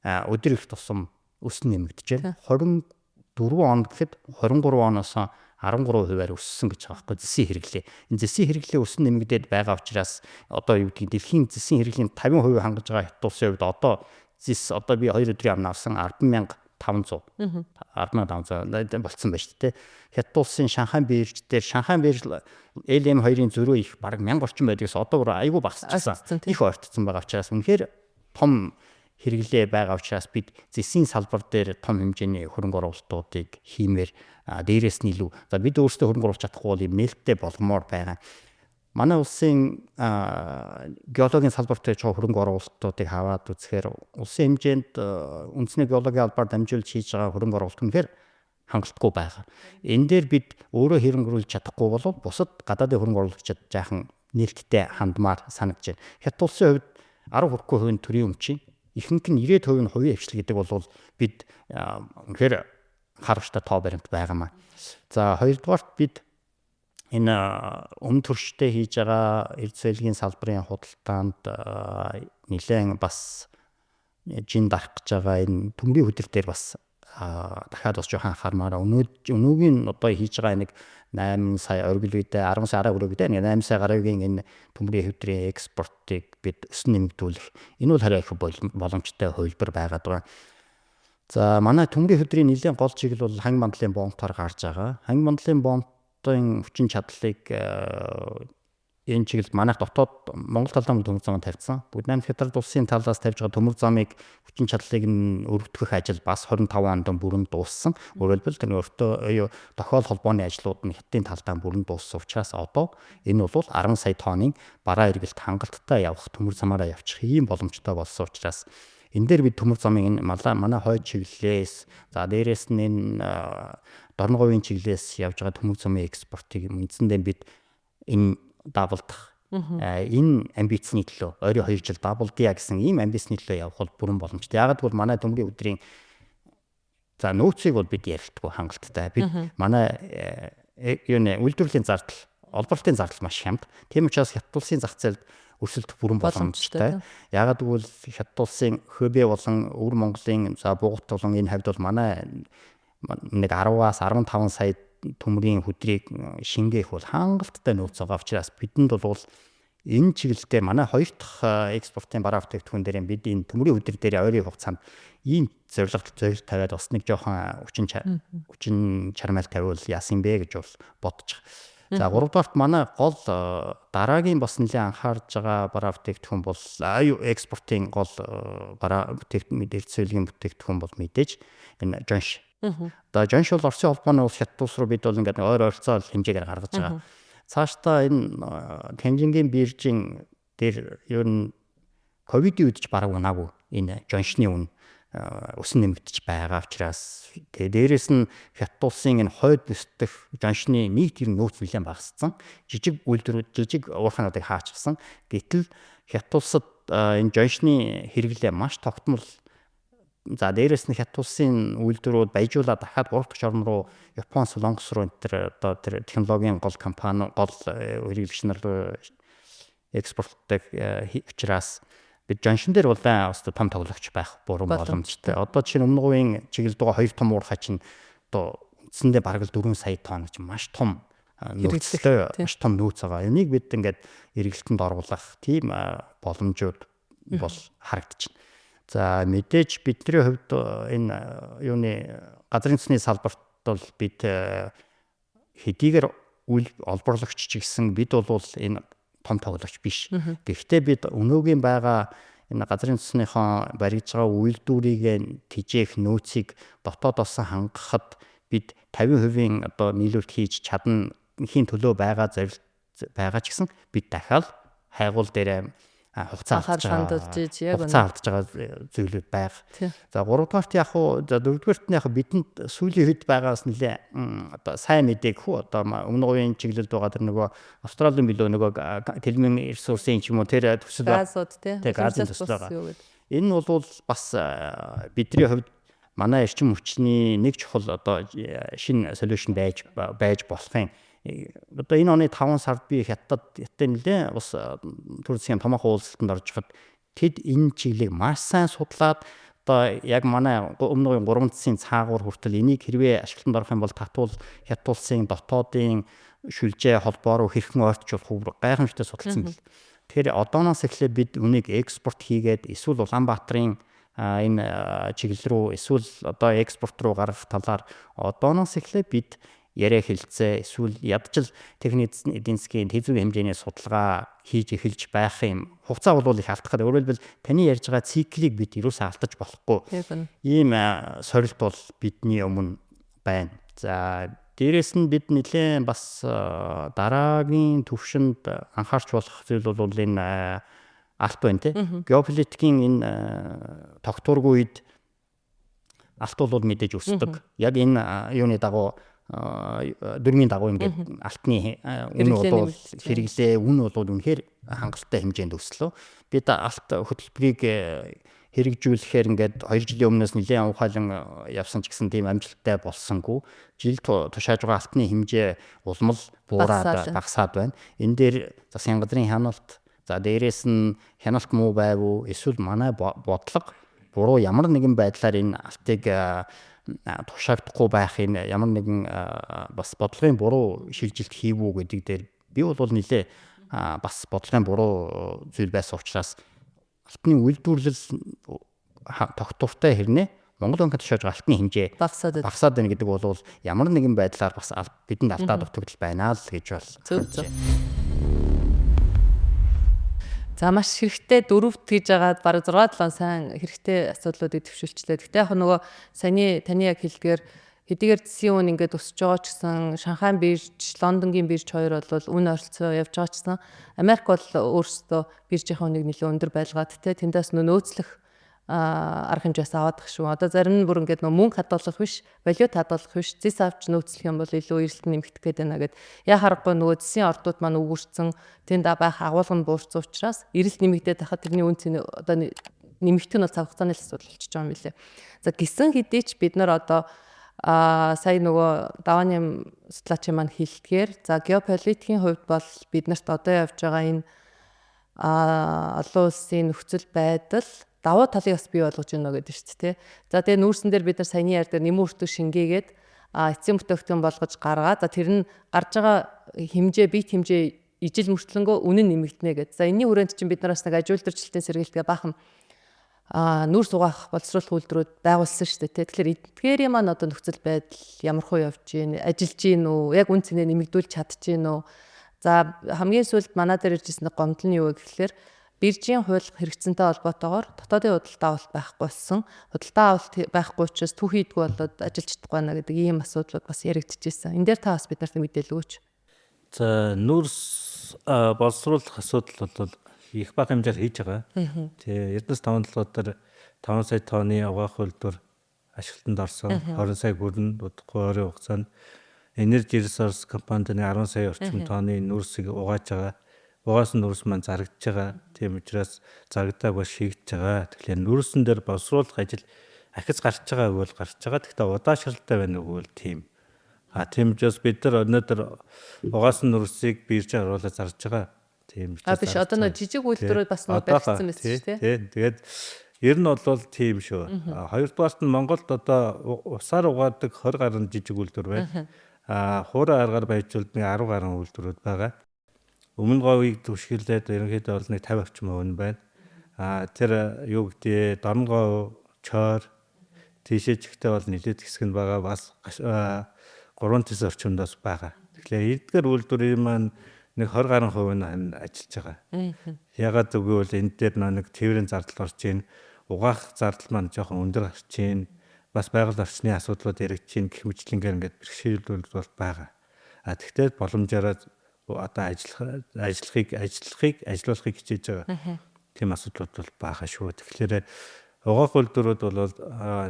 өдөр их тусам өснө нэмэгдэжээ. 24 онд гэхэд 23 оноос 13%-аар өссөн гэж байгаа байхгүй зэсийн хэрэглээ. Энэ зэсийн хэрэглээ өсөн нэмэгдээд байгаа учраас одоо юу гэдгийг дэлхийн зэсийн хэрэглийн 50% хангаж байгаа хятад улсын хувьд одоо зэс одоо би 2 өдрийн өмнө авсан 10,500 болцсон байна шүү дээ. Хятад улсын Шанхай бирж дээр Шанхай бирж LM2-ын зөрүү их бараг 1000 орчим байдгаас одоо айгүй багасчихсан. Их ойртсон байгаа учраас үнэхээр том хэрэглээ байгаа учраас бид зэсийн салбар дээр том хэмжээний хөрөнгө оруулалтуудыг хиймээр дээрээс нь илүү за бид өөрсдөө хөрөнгө оруулах чадахгүй бол юм нээлттэй болгомоор байгаа. Манай улсын геологийн салбарт чог хөрөнгө оруулалтуудыг хаваад үзэхээр улсын хэмжээнд үндэсний геологийн албаар дамжуулж хийж байгаа хөрөнгө оруулалт үнэхээр хангалтгүй байгаа. Энэ дээр бид өөрөө хөрөнгө оруулж чадахгүй бол бусад гадаадын хөрөнгө оруулагчид жаахан нээлттэй хандмаар санагдаж байна. Хятад улсын хувьд 10 хүрэхгүй төрийн өмчийн ихэнх нь 90% нь хувийн хвшил гэдэг бол бид үнэхээр харамсалтай тоо баримт байгаамаа. За хоёрдугаарт бид энэ өмнө төрштэй хийж байгаа эрдэс байлгийн салбарын худалдаанд нэлээд бас жин дарах гэж байгаа энэ төмрийн хөдөр дээр бас дахиад бас жоохон анхаармаар өнөөгийн одоо хийж байгаа нэг 8 сая оргил үедээ 10 сая араа өрөө гэдэг 8 сая гаруйгийн энэ төмрийн хөдрийн экспортыг бид өсөн нэмэгдүүлэх энэ бол хараа их боломжтой хувилбар байгаад байгаа. За манай төмрийн хөдрийн нэлээд гол чиглэл бол ханги мандлын бомбтоор гарч байгаа. Ханги мандлын бомбтын хүчин чадлыг энэ чиглэлд манайх дотоод Монгол талаас төмөр зам тавьсан. Бүгд найрамд хятад улсын талаас тавьж байгаа төмөр замыг хүчин чадлыг нь өргөдгөх ажил бас 25 онд бүрэн дууссан. Өөрөөр хэлбэл тэр өөртөө тохиол холбооны ажлууд нь хятадын талдаа бүрэн дууссан учраас одоо энэ бол 10 сая тонны бараа эргэлт хангалттай явах төмөр замаараа явчих ийм боломжтой болсон учраас энэ дээр бид төмөр замын манай хойд чиглэлээс за дээрээс нь энэ дорноговын чиглэлээс явж байгаа төмөр замын экспортыг үндсэндээ бид энэ даблдах энэ амбицны төлөө ойрын 2 жил даблдъя гэсэн ийм амбицны төлөө явах бол бүрэн боломжтой. Яагаад гэвэл манай төмрийн өдрийн за нөөцийг бол бид ярилдаггүй хангалттай. Бид манай үйлдвэрлэлийн зардал, олборлолтын зардал маш хямд. Тийм учраас хятад улсын зах зээлд өрсөлдөх бүрэн боломжтой. Яагаад гэвэл хятад улсын Хөбэ болон Өвөр Монголын за Бугут болон энэ хавьд бол манай нэг 10-аас 15 сая төмрийн хөдрийг шингээх бол хангалттай нөөц байгаа учраас бидэнд бол энэ чиглэлдээ манай хоёр дахь экспортын бараа бүтээгдэхүүн дээр бид энэ төмрийн хөдөр дээр ойрын хугацаанд ийм зорилго тавиад бас нэг жоохон хүчин чармайл тавиул яасан бэ гэж бол бодож байгаа. За гуравдугаарт манай гол дараагийн бас нэлээд анхаарж байгаа бараа бүтээгдэхүүн бол экспортын гол бараа бүтээгдэхүүн мэдээлэл бүтээгдэхүүн бол мэдээж энэ жонш. Одоо жонш бол Оросын холбооны улс хятад улс руу бид бол ингээд ойр ойрцоо хэмжээгээр гаргаж байгаа. цаашдаа энэ Тэнжингийн биржийн дээр ер нь ковидын үед ч бараг унаагүй энэ жоншны үн өсөн нэмэгдэж байгаа учраас дээрээс нь Хятад улсын энэ хойд нисдэх жоншны нийт ер нь нөөц нэлээд багассан. Жижиг үйлдвэрүүд жижиг уурхаануудыг хаачсан. Гэтэл Хятад улсад энэ жоншны хэрэглээ маш тогтмол. За дээрээс нь Хятад улсын үйлдвэрүүд баяжуулаад дахиад 3 дахь орн руу Япон, Солонгос руу энэ тэр технологийн гол компани гол хэрэглэгч нар экспортдаг учраас бид жоншин дээр бол бас том тоглогч байх буруу боломжтой. Одоо жишээ нь өмнө говийн чиглэлд байгаа 2 том уурхай чинь одоо үндсэндээ бараг л 4 сая тонн гэж маш том нөөцтэй маш том нөөц байгаа. Энийг бид ингээд эргэлтэнд оруулах тийм боломжууд бол харагдчихна. За мэдээж бидний хувьд энэ юуны газрын засны салбарт бол бид хэдийгээр олборлогч ч гэсэн бид бол энэ том тоглогч биш. Гэхдээ бид өнөөгийн байгаа энэ газрын засныхоо барьж байгаа үйлдвэрийг тижээх нөөцийг дотоодоос хангахад бид 50% одоо нийлүүлэлт хийж чадна хийн төлөө байгаа зорилт байгаа ч гэсэн бид дахиад хайгуул дээр хугацаа алдаж байгаа зүйлүүд байг. За 3 дугаарт яг уу за 4 дугаарт нь яг бидэнд сүүлийн үед байгаас нэлээ одоо сайн мэдээг хүү одоо өмнө говийн чиглэлд байгаа тэр нөгөө Австралийн билүү нөгөө телмийн ресурсын ч юм уу тэр төсөл газууд тий газын төсөл байгаа. Энэ бол бас бидний хувьд манай эрчим хүчний нэг чухал одоо шинэ солиушн байж болохын одоо энэ оны 5 сард би Хятад нэлээ бас төр засгийн томоохон уулзалтанд оржиход тэд энэ чиглэлийг маш сайн судлаад одоо яг манай өмнө 3 засгийн цаагуур хүртэл энийг хэрвээ ашиглалтанд орох юм бол татвал Хятад улсын дотоодын шүлжээ холбоо руу хэрхэн ойртож болох гайхамшигтай судалсан бэл. Тэгэхээр одооноос эхлээд бид үнийг экспорт хийгээд эсвэл Улаанбаатарын энэ чиглэл рүү эсвэл одоо экспорт руу гарах талаар одооноос эхлээд бид яриа хэлцээ эсвэл ядчил техник эдийн засгийн тэзвийн хэмжээний судалгаа хийж эхэлж байх юм. Хугацаа бол их алдах гэдэг. Өөрөөр хэлбэл таны ярьж байгаа циклийг бид юусаа алдаж болохгүй. Ийм сорилт бол бидний өмнө байна. За дээрэс нь бид нэлээд бас дараагийн төвшөнд анхаарч болох зүйл бол энэ алт байна те. Геополитикийн энэ тогтворгүй үед алт бол мэдээж өсдөг. Яг энэ юуны дагуу дөрмийн дагуу ингээд алтны үн бол хэрэглээ үн бол үнэхээр хангалттай хэмжээнд өслөө. Бид алт хөтөлбөрийг хэрэгжүүлэхээр ингээд 2 жилийн өмнөөс нэлээд ухаалан явсан ч гэсэн тийм амжилттай болсонгүй. Жил тушааж байгаа алтны хэмжээ улмал буураад багасаад байна. Энэ дээр засгийн газрын хяналт за дээрээс нь хяналт муу байв уу эсвэл манай бодлого буруу ямар нэгэн байдлаар энэ алтыг тушаагдахгүй байх энэ ямар нэгэн бас бодлогын буруу шилжилт хийв үү гэдэг дээр би бол нэлээ бас бодлогын буруу зүйл байсан учраас алтны үйлдвэрлэл тогтвортой хэрнээ Монгол банкнд тушааж байгаа алтны хэмжээ багасаад байна гэдэг бол ямар нэгэн байдлаар бас бидэнд алдаа дутагдал байна л гэж бол зөв. За маш хэрэгтэй 4-т гэж байгаад бараг 6-7 сайн хэрэгтэй асуудлуудыг төвшүүлчлээ. Гэхдээ яг нөгөө таны яг хэлдгээр хэдийгээр засгийн үн ингээд өсөж байгаа ч гэсэн Шанхай бирж, Лондонгийн бирж хоёр бол үн ойролцоо явж байгаа ч гэсэн Америк бол өөрсдөө биржийн үнийг нэлээд өндөр байлгаад тэндээс нөөцлөх арга хэмжээс аваадах шүү. Одоо зарим нь бүр ингээд мөнгө хадгалах биш, валют хадгалах биш, зэс авч нөөцлөх юм бол илүү эрэлт нэмэгдэх гээд байна гэд. Яа харахгүй нөгөө засгийн ордууд маань үүрсэн тэнд байх агуулга нь буурсан учраас эрэлт нэмэгдээд байхад тэрний үн цэн одоо нэмэгдэх нь бол цаг хугацааны асуудал болчихж байгаа юм билээ. За гисэн хэдий ч бид нар одоо сая нөгөө давааны судлаачийн маань хэлдгээр за геополитикийн хувьд бол биднэрт одоо явж байгаа энэ олон улсын нөхцөл байдал давуу талыг бас бий болгож байна гэдэг шүү дээ. За тэгээ нүүрсэн дээр бид нар саяны яар дээр нэмэн өртөг шингээгээд эцсийн бүтээгдэхүүн болгож гаргаа. За тэр нь гарч байгаа хэмжээ бит хэмжээ ижил мөртлөнгөө үнэн нэмэгдэнэ гэдэг. За энэний хүрээнд чинь бид нараас нэг ажилтнуудчлалтын сэргийлтгээ баахан нүүрс угаах боловсруулах үйлдвэрүүд байгуулсан шүү дээ. Тэгэхээр эдгээрийн маань одоо нөхцөл байдал ямар хөө явж гин ажиллаж гин үү? Яг үн цэнэ нэмэгдүүлж чадчих гин үү? За хамгийн сүүлд манай дээр иржсэн гомдол нь юу вэ гэхээр биржийн хууль хэрэгцэнтэй холбоотойгоор дотоодын худалдаа авалт байхгүй болсон. Худалдаа авалт байхгүй учраас түүхийдгүй болоод ажиллаж чадахгүй байна гэдэг ийм асуудлууд бас яригдчихсэн. Энэ дээр та бас биднэрт мэдээлэл өгөөч. За нүүрс боловсруулах асуудал бол их бага хэмжээр хийж байгаа. Тэгээ Эрдэнэс 5 толгойдоор 5 сая тонны угаах үйлдвэр ашиглалтанд орсон. 20 сая хүрнэ удахгүй ойрын хугацаанд Energy Resource компанийн 10 сая орчим тонны нүүрсийг угааж байгаа. Угаасан нүүрс маань зарагдж байгаа. Тийм учраас зарагдааг ба шийгдэж байгаа. Тэгэхээр нүүрсэн дээр боловсруулах ажил ахиц гарч байгаа бол гарч байгаа. Гэхдээ удаашралтай байна уу тийм. Тийм учраас бид нар өнөөдөр угаасан нүүрсийг бирж оруулаад зарж байгаа. Тийм учраас биш одоо нэг жижиг үйлдвэрүүд бас нэг барьсан мэт шүү дээ. Тэгээд ер нь бол тийм шүү. Хоёрдугаарт нь Монголд одоо усаар угаадаг 20 гаруй жижиг үйлдвэр байна. Хуурай аргаар баяжуулдаг 10 гаруй үйлдвэрүүд байгаа. Өмнө говийг түшгэлээд ерөнхийдөө бол нэг 50 орчим хувь байна. Тэр юу гэдэг дорнгоо чоор тийшээ чихтэй бол нэлээд хэсэг нь байгаа. Бас 3-9 орчимдоос байгаа. Тэгэхээр эдгээр үйлдвэрийн маань нэг 20 гаруй хувь нь ажиллаж байгаа. Ягаад гэвэл энэ дээр нэг тээврийн зардал орж ийн, угаах зардал маань жоохон өндөр гарч ийн, бас байгаль орчны асуудлууд яригдж ийн гэх мэтлэнгээр ингээд бэрхшээлүүд бол байгаа. Тэгтээ боломжоор одоо ажиллуулахыг хичээж байгаа. Тийм асуудлууд бол байгаа шүү. Тэгэхээр угаах үйлдвэрүүд бол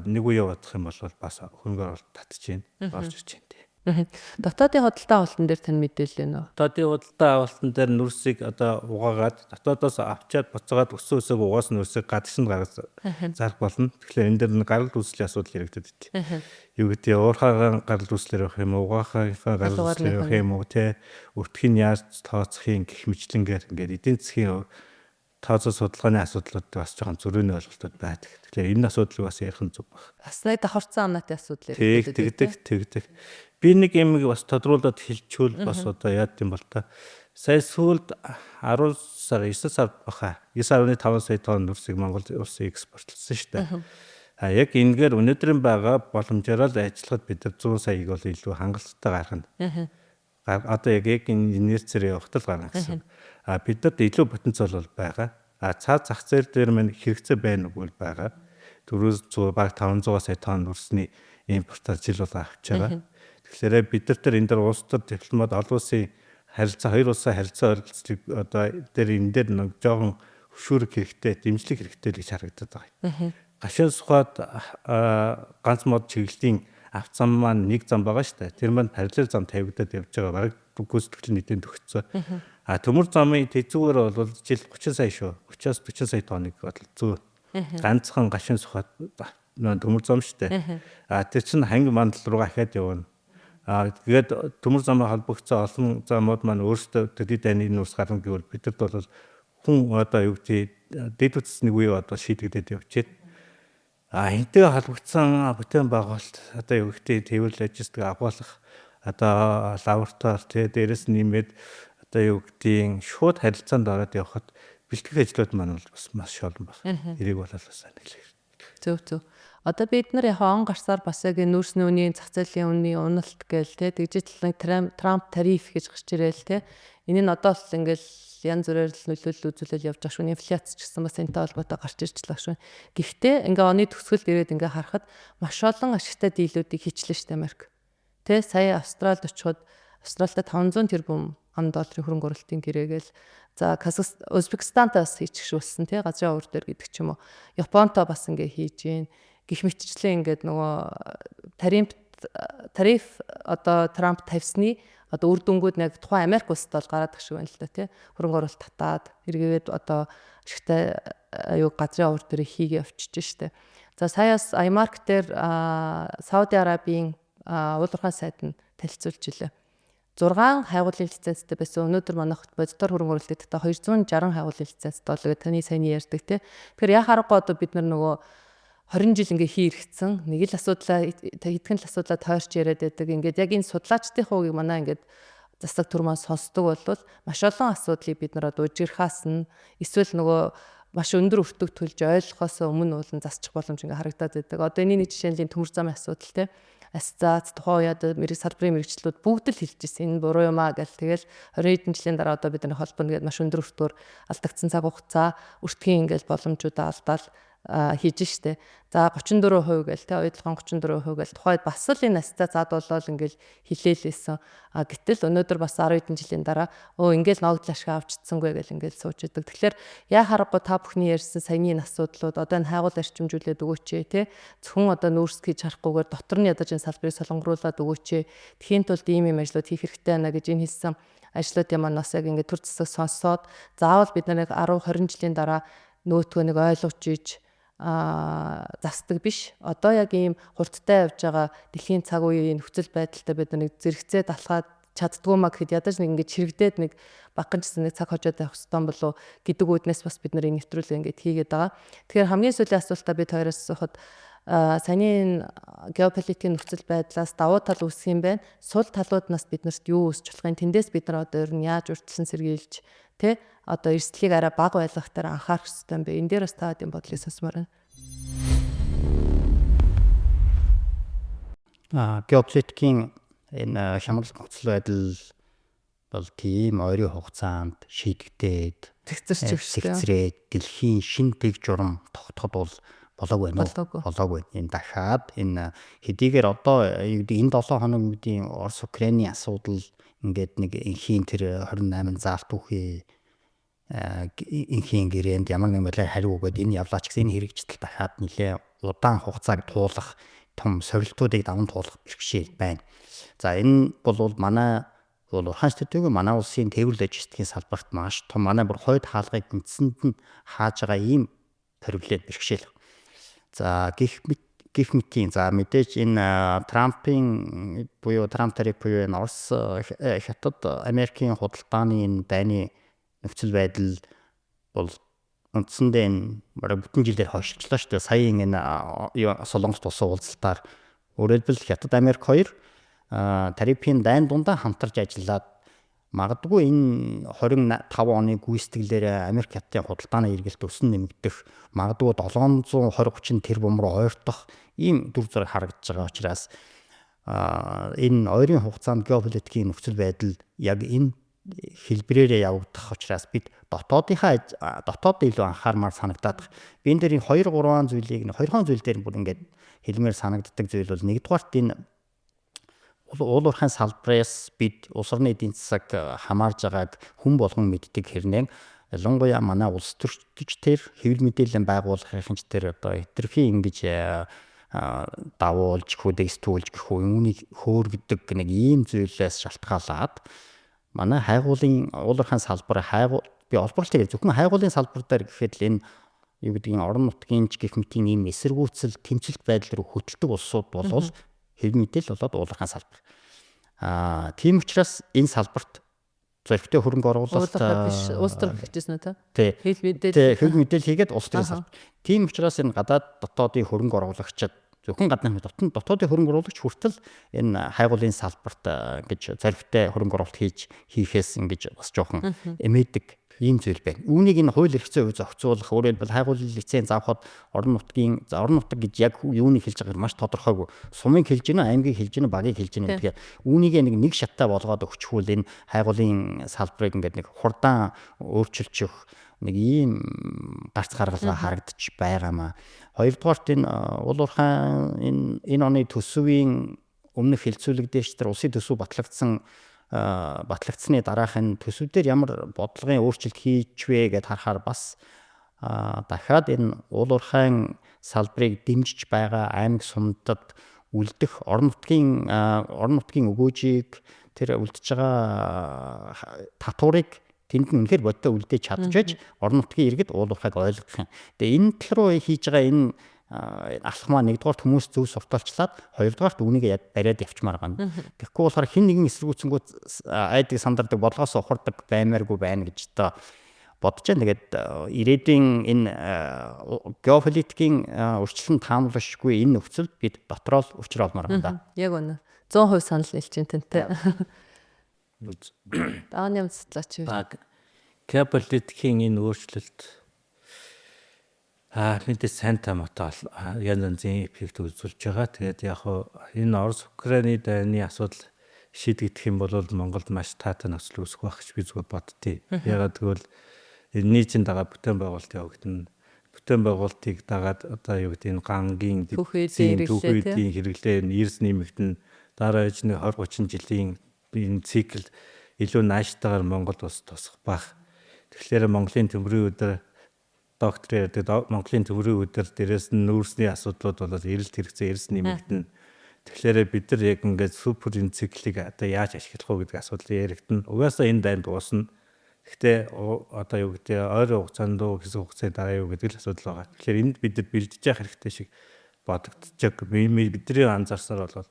нэг үе явах юм бол бас хөнгөр татж ийн, орж ирж ийн. Дотоодын худалдаа авалтан дээр тань мэдээлэл нөө. Дотоодын худалдаа авалтан дээр нүүрсийг одоо угаагаад дотоодоос авчаад буцаагаад өсөөсөө угаасан нүүрсийг гадагшинд гаргаж зарах болно. Тэгэхээр энэ дээр гарал үүслийн асуудал яригддаг. Юу гэдэг уурхаагаан гарал үүслэр явах юм уу, угаахаа гарал үүслэр явах юм уу, өртгийг яаж тооцохын гэх мэтлэнгээр ингээд эдийн засгийн тооцоо судалгааны асуудлууд бас жоохон зөрүүний ойлголтууд байдаг. Тэгэхээр энэ асуудлыг бас ярих нь зөв байна. Бас нэг давхарцсан амнатын асуудал тэгдэг. Би нэг юм бас тодруулаад хэлчихвэл бас одоо яад юм бол та. Сая сүүлд 10 сар 9 сард баха 9.5 сая тонн нүүрсийг Монгол улсын экспортлсон шүү дээ. Яг энэгээр өнөөдрийн байгаа боломжоор л ажиллахад бид нар 100 саяыг бол илүү хангалттай гаргана. Одоо яг энэ инерцээр явахад л гарна гэсэн. Бидэд илүү потенциал бол байгаа. Цаад зах зээл дээр мань хэрэгцээ байна уу байгаа. Төрөөс баг 500 сая тонн нүүрсний импортоор жил бол авч байгаа. Тэгэхээр бид нар энэ дээр улс төр дипломат олон улсын харилцаа, хоёр улсын харилцаа ойролцоог одоо дээр энэ дээр нэг жоохон хөшүүрэг хэрэгтэй, дэмжлэг хэрэгтэй л гэж харагдаад байгаа. Гашуун сухад ганц мод чиглэлийн авц зам маань нэг зам байгаа шүү дээ. Тэр маань параллел зам тавигдаад явж байгаа. Бараг гүйцэтгэл нийтэнд төгссөн. Төмөр замын тэзүүгээр бол жил 30 сая шүү. 30-аас 40 сая тонныг бодлоо. Ганцхан гашуун сухад төмөр зам шүү дээ. Тэр чинь ханги мандал руугаа ахаад явна. Тэгээд төмөр замаар холбогдсон олон замууд маань өөрсдөө төдий дайны нүүрс гарна гэвэл бидэд бол хүн одоо юу гэдэг дэд үтс нэг үе одоо шийдэгдээд явчихэд. Энтэй холбогдсон бүтээн байгуулалт одоо юу гэдэг тээвэр логистик агуулгах одоо лаборатори дээрээс нэмээд одоо юу гэдэг шууд харилцаанд ороод явхад бэлтгэх ажлууд маань бол бас маш олон байна. Эрийг бол бас нэлээ. Зөв. Одоо бид нар яг он гарсаар бас яг нүүрсний үнийн зах зээлийн үнийн уналт гээл дижитал Трамп тариф гэж гарч ирээл энэ нь одоо л ингээл янз бүрээр л нөлөөлөл үзүүлэл явж байгаа шүү. Инфляц ч гэсэн бас энэтэй холбоотой гарч ирчлээ шүү. Гэхдээ ингээ оны төгсгөлд ирээд ингээ харахад маш олон ашигтай дийлүүдийг хийчлээ шүү Америк. Сая Австралид очиход Австралид 500 тэрбум $10 хөрөнгө оруулалтын гэрээгээл за Узбекистантай бас хийчихшүүлсэн газрын уур дээр гэдэг ч юм уу. Японтой бас ингээ хийж гин гих мэтчлэн ингээд нөгөө тариф одоо Трамп тавьсны одоо үр дүнгууд яг тухайн Америк улсад бол гараад гэх шиг байна л да хөрөнгө оруулалт татаад эргээд одоо ашигтай газрын уур дээр хийгээ явчихж штэ. За саяас iMark дээр Сауди Арабийн уулуурхай сайд нь танилцуулж илээ. 6 хайгуулын лицензтэй байсан. Өнөөдөр манайх бодитор хөрөнгө оруулалтад 260 хайгуулын лицензтэй болоо таны сайн ярьдаг Тэгэхээр яа харахгүй одоо бид нар нөгөө 20 жил ингээ хийргэсэн. Нэг л хэдхэн л асуудлаа тойрч яриад байдаг. Ингээд яг энэ судлаачдын хувийг манай ингээд засаг түрмээ сонсдог бол маш олон асуудлыг бид нар одоо ужирхаас нь эсвэл нөгөө маш өндөр өртөг төлж ойлгохоос өмнө уулан засчих боломж ингээ харагдаад байдаг. Одоо энэ нэг жишээ нь төмөр замын асуудал Асцаац тухайн үед салбарын мэрэгчлүүд бүгд л хэлж ирсэн. Энэ буруу юм аа гэл тэгэл 20 хэдэн жилийн дараа одоо бидний холбооно гэдэг маш өндөр өртөөр алдагдсан цаг хугацаа өртгийн ингээл боломжуудаа алдаал хийж штэ. За 34% гээл те оюутлогын 34% гээл тухайд бас л энэ ассоциац болол ингээл хилээлээсэн. Гэтэл өнөөдөр бас 10 хэдэн жилийн дараа ингээл ногдол ашиг авчдсангүй гэл ингээл сууж идэг. Тэгэхээр яа харахгүй та бүхний ярьсан саяны энэ асуудлууд одоо энэ хайгуул арчимжуулаад өгөөч те. Зөвхөн одоо нүүрс хийж харахгүйгээр дотор нь ядаж энэ салбарыг солонгоруулад өгөөч. Тхийн тулд ийм ажлууд хийх хэрэгтэй байна гэж энэ хэлсэн ажлуудын маань бас яг ингээд төр засаг сонссоод заавал бид нарыг 10 20 жилийн дараа нөөтгөө нэг ойлгож иж засдаг биш. Одоо яг ийм хурдтай явж байгаа дэлхийн цаг үеийн нөхцөл байдалтай бид нэг зэрэгцээ далхаад чаддгүй маа гэхэд ядаж нэг ингэж хэрэгдээд нэг багчсан нэг цаг хожоод явах хэвээр болов гэдэг үүднээс бас бид нарыг нэвтрүүлээ ингэж хийгээд байгаа. Тэгэхээр хамгийн сүүлийн асуултаа бид хоёроос асуухад саний геополитикийн нөхцөл байдлаас давуу тал үүсэх юм байна. Сул талууднаас биднэрт юу үүсч болохын тэндээс бид нар одоо ер нь яаж урьдчилан сэргийлж тэ одоо эрсдлийг арай бага байлгах дээр анхаарах хэрэгтэй юм бэ. Энэ дээр бас та хэдийн бодлыг сонсмоор байна. Геополитикийн энэ хямрал нөхцөл байдал бол тийм ойрын хугацаанд шийдэгдээд тэгцэрээд дэлхийн шинэ дэг журам тогтоход бол болоогүй болоогүй. Энэ дахиад энэ хэдийгээр одоо энэ 7 хоног үеийн Орос Украиний асуудал ингээд нэг инхийн тэр 28 заалт үхээ инхийн гэрээнд ямар нэгэн байдлаар хариу өгөөд энэ явлаач гэсэн энэ хэрэгжил дахиад нэлээ удаан хугацааг туулах том сорилтуудыг даван туулах бэрхшээл байна. За энэ бол манай Улаан төдийгүй манай улсын тээвэр логистикийн салбарт маш том манай бүр хойд хаалгыг гүнзсэнд нь хааж байгаа ийм проблем бэрхшээл. За гих мэтийн за мэдээж энэ Трампын буюу Трамп тариф буюу энэ Орос хятад Америкийн худалдааны энэ дайны нөхцөл байдал бол үндсэндээ энэ бүтэн жилээр хойшлчлаа шүү дээ. Саяын энэ Солонгос улсын уулзалтаар өөрөлдвөл Хятад Америк хоёр тарифын дайн дундаа хамтарч ажиллаад магадгүй энэ 25 оны гүйцэтгэлээр Америк хятадын худалдааны эргэлт өсөн нэмэгдэх магадгүй 720-30 тэрбум руу ойртох ийм дүр зураг харагдаж байгаа учраас энэ ойрын хугацаанд геополитикийн нөхцөл байдал яг энэ хэлбэрээрээ явагдах учраас бид дотоод илүү анхаармаар санагдаад би энэ дээр 2-3 зүйлийг 2 зүйл дээр бүр ингээд хэлмээр санагддаг зүйл бол нэгдүгээрт энэ уул уурхайн салбараас бид улс орны эдийн засаг хамаарж байгааг хүн болгон мэддэг хэрнээ ялангуяа манай улс төрчдөр хэвлэл мэдээллийн байгууллагын хэмжээр одоо хэтэрхий ингэж давуулж хүдэстүүлж гэх үүнийг хөөргөдөг нэг ийм зүйлээс шалтгаалаад манай хайгуулын уул уурхайн салбар би олборлолтыг зөвхөн хайгуулын салбар дээр гэхэд л энэ юу гэдгийг орон нутгийн гэх мэтийн ийм эсэргүүцэл тэмцэлт байдал руу хөтэлдэг улсууд болвол хэвлэл мэдээлэл болоод уул уурхайн салбар. Тийм учраас энэ салбарт зоригтой хөрөнгө оруулалт улс төр хийжсэн үү та? Хэвлэл мэдээлэл хийгээд улс төрийн салбар. Тийм учраас энэ гадаад дотоодын хөрөнгө оруулагчид зөвхөн гадны дотоодын хөрөнгө оруулагч хүртэл энэ хайгуулын салбарт ингэж зоригтой хөрөнгө оруулалт хийхээс ингэж бас жоохон эмээдэг ийм зүйл байна. Үүнийг энэ хууль эрх зүйн үе зохицуулах өөрөөр хэлбэл хайгуулын лиценз авахд орон нутаг гэж яг юунийг хэлж байгааг маш тодорхойгүй. Сумыг хэлж гинэ, аймгийг хэлж гинэ, багийг хэлж гинэ гэдгээр үүнийг нэг шаттай болгоод өгчхүүл энэ хайгуулын салбарыг ингээд нэг хурдан өөрчилчих нэг ийм гарц гаргалгаа харагдаж байгаамаа. Хоёрдугаарт энэ уул уурхайн энэ оны төсвийн өмнөх хэлцүүлэг дээр ч тэр улсын төсөв батлагдсны дараахын төсөвдөр ямар бодлогын өөрчлөлт хийчвэ гэд харахаар бас дахиад энэ уул уурхайн салбарыг дэмжиж байгаа аймаг сумдад үлдэх орон нутгийн өгөөжийг тэр үлдэж байгаа татварыг тэнд нь үнэхээр бодтой үлдээж чадчихж орон нутгийн иргэд уул уурхайг ойлгох юм. Тэгээ энэ тал руу хийж байгаа энэ алхмаа нэгдүгээр хүмүүс зөв сурталчлаад хоёрдугаарт үүнийг бариад явчмаар гана. Тэгэхгүй болохоор хин нэгэн эсэргүүцэнгүүд айдаг сандардаг бодлогоос ухардаг баймааргүй байна гэж одоо бодож байна. Тэгээд ирээдүйн энэ геополитикийн өрчлөлт таамаглашгүй энэ нөхцөлд бид дотроо л учрал олмоор байна. Яг үнэ. 100% санал нийлж байна тэнтэй. Дааны амтлаач юу? Геополитикийн энэ өөрчлөлт мэдээ сайн тамаатай янз янзын эффект үзүүлж байгаа. Тэгээд яг энэ Орос Украины дайны асуудал шийдэгдэх юм бол Монголд маш таатай нөхцөл үүсэх байх гэж би зүгээр боддتي. Ягаад гэвэл нийтийн дагаа бүтээн байгуулалт явагдана. бүтээн байгуулалтыг дагаад одоо юу гэдэг энэ гангийн Түүхүүдийн түүхүүдийн хэрэглээ эрс нэмэгдэн дараа ээж нэг 20 30 жилийн энэ цикл илүү нааштайгаар Монгол улс тусах бах. Тэгэхээр Монголын төмрийн өдөр докторийн ярьдаг Монголын төмрийн өдөр дээрээс нь нүүрсний асуудлууд бол эрэлт хэрэгцээ эрс нэмэгдэн. Тэгэхээр бид нар яг ингээд супер энэ циклийг одоо яаж ашиглах вэ гэдэг асуудал яригдана. Угаасаа энэ дайнд дуусна. Гэхдээ одоо юу гэдэг ойрын хугацаанд уу хэсэг хугацааны дараа юу гэдэг л асуудал байгаа. Тэгэхээр энд бид нар бэлдэж явах хэрэгтэй шиг бодогдчихаг. Бидний анзаарсаар бол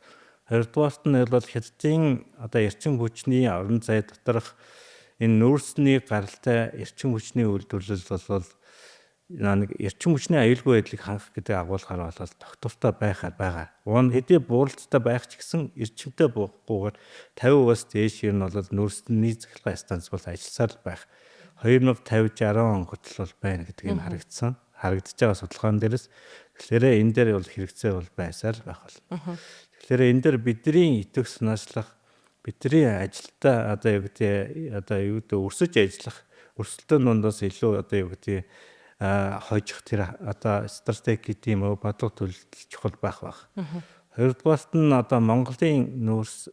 хоёрдугаарт нь бол хятадын одоо эрчим хүчний орон зай доторх энэ нүүрсний гаралтай эрчим хүчний үйлдвэрлэл бол нэг эрчим хүчний аюулгүй байдлыг хангах гэдэг агуулгаар бол тогтвортой байхаар байгаа. Хэдий бууралцтай байх ч гэсэн эрчимтэй буухгүйгээр 50%-аас дээш нь бол нүүрсний цахилгаан станц бол ажилласаар л байх. 2050-60 он хүртэл бол байна гэдгийг харагдсан. Харагдаж байгаа судалгаан дээрээс тэгэхээр энэ дээр бол хэрэгцээ бол байсаар байх болно. Тэгэхээр энэ дээр бидний итгэх санаачлах бидний ажилдаа одоо юу гэдэг өрсөж ажиллах өрсөлдөөн дундаас илүү одоо юу гэдэг хожих тэр одоо стратеги тийм үү бодлого төлөвлөлт чухал байх. Хоёрдугаарт нь одоо Монголын нүүрс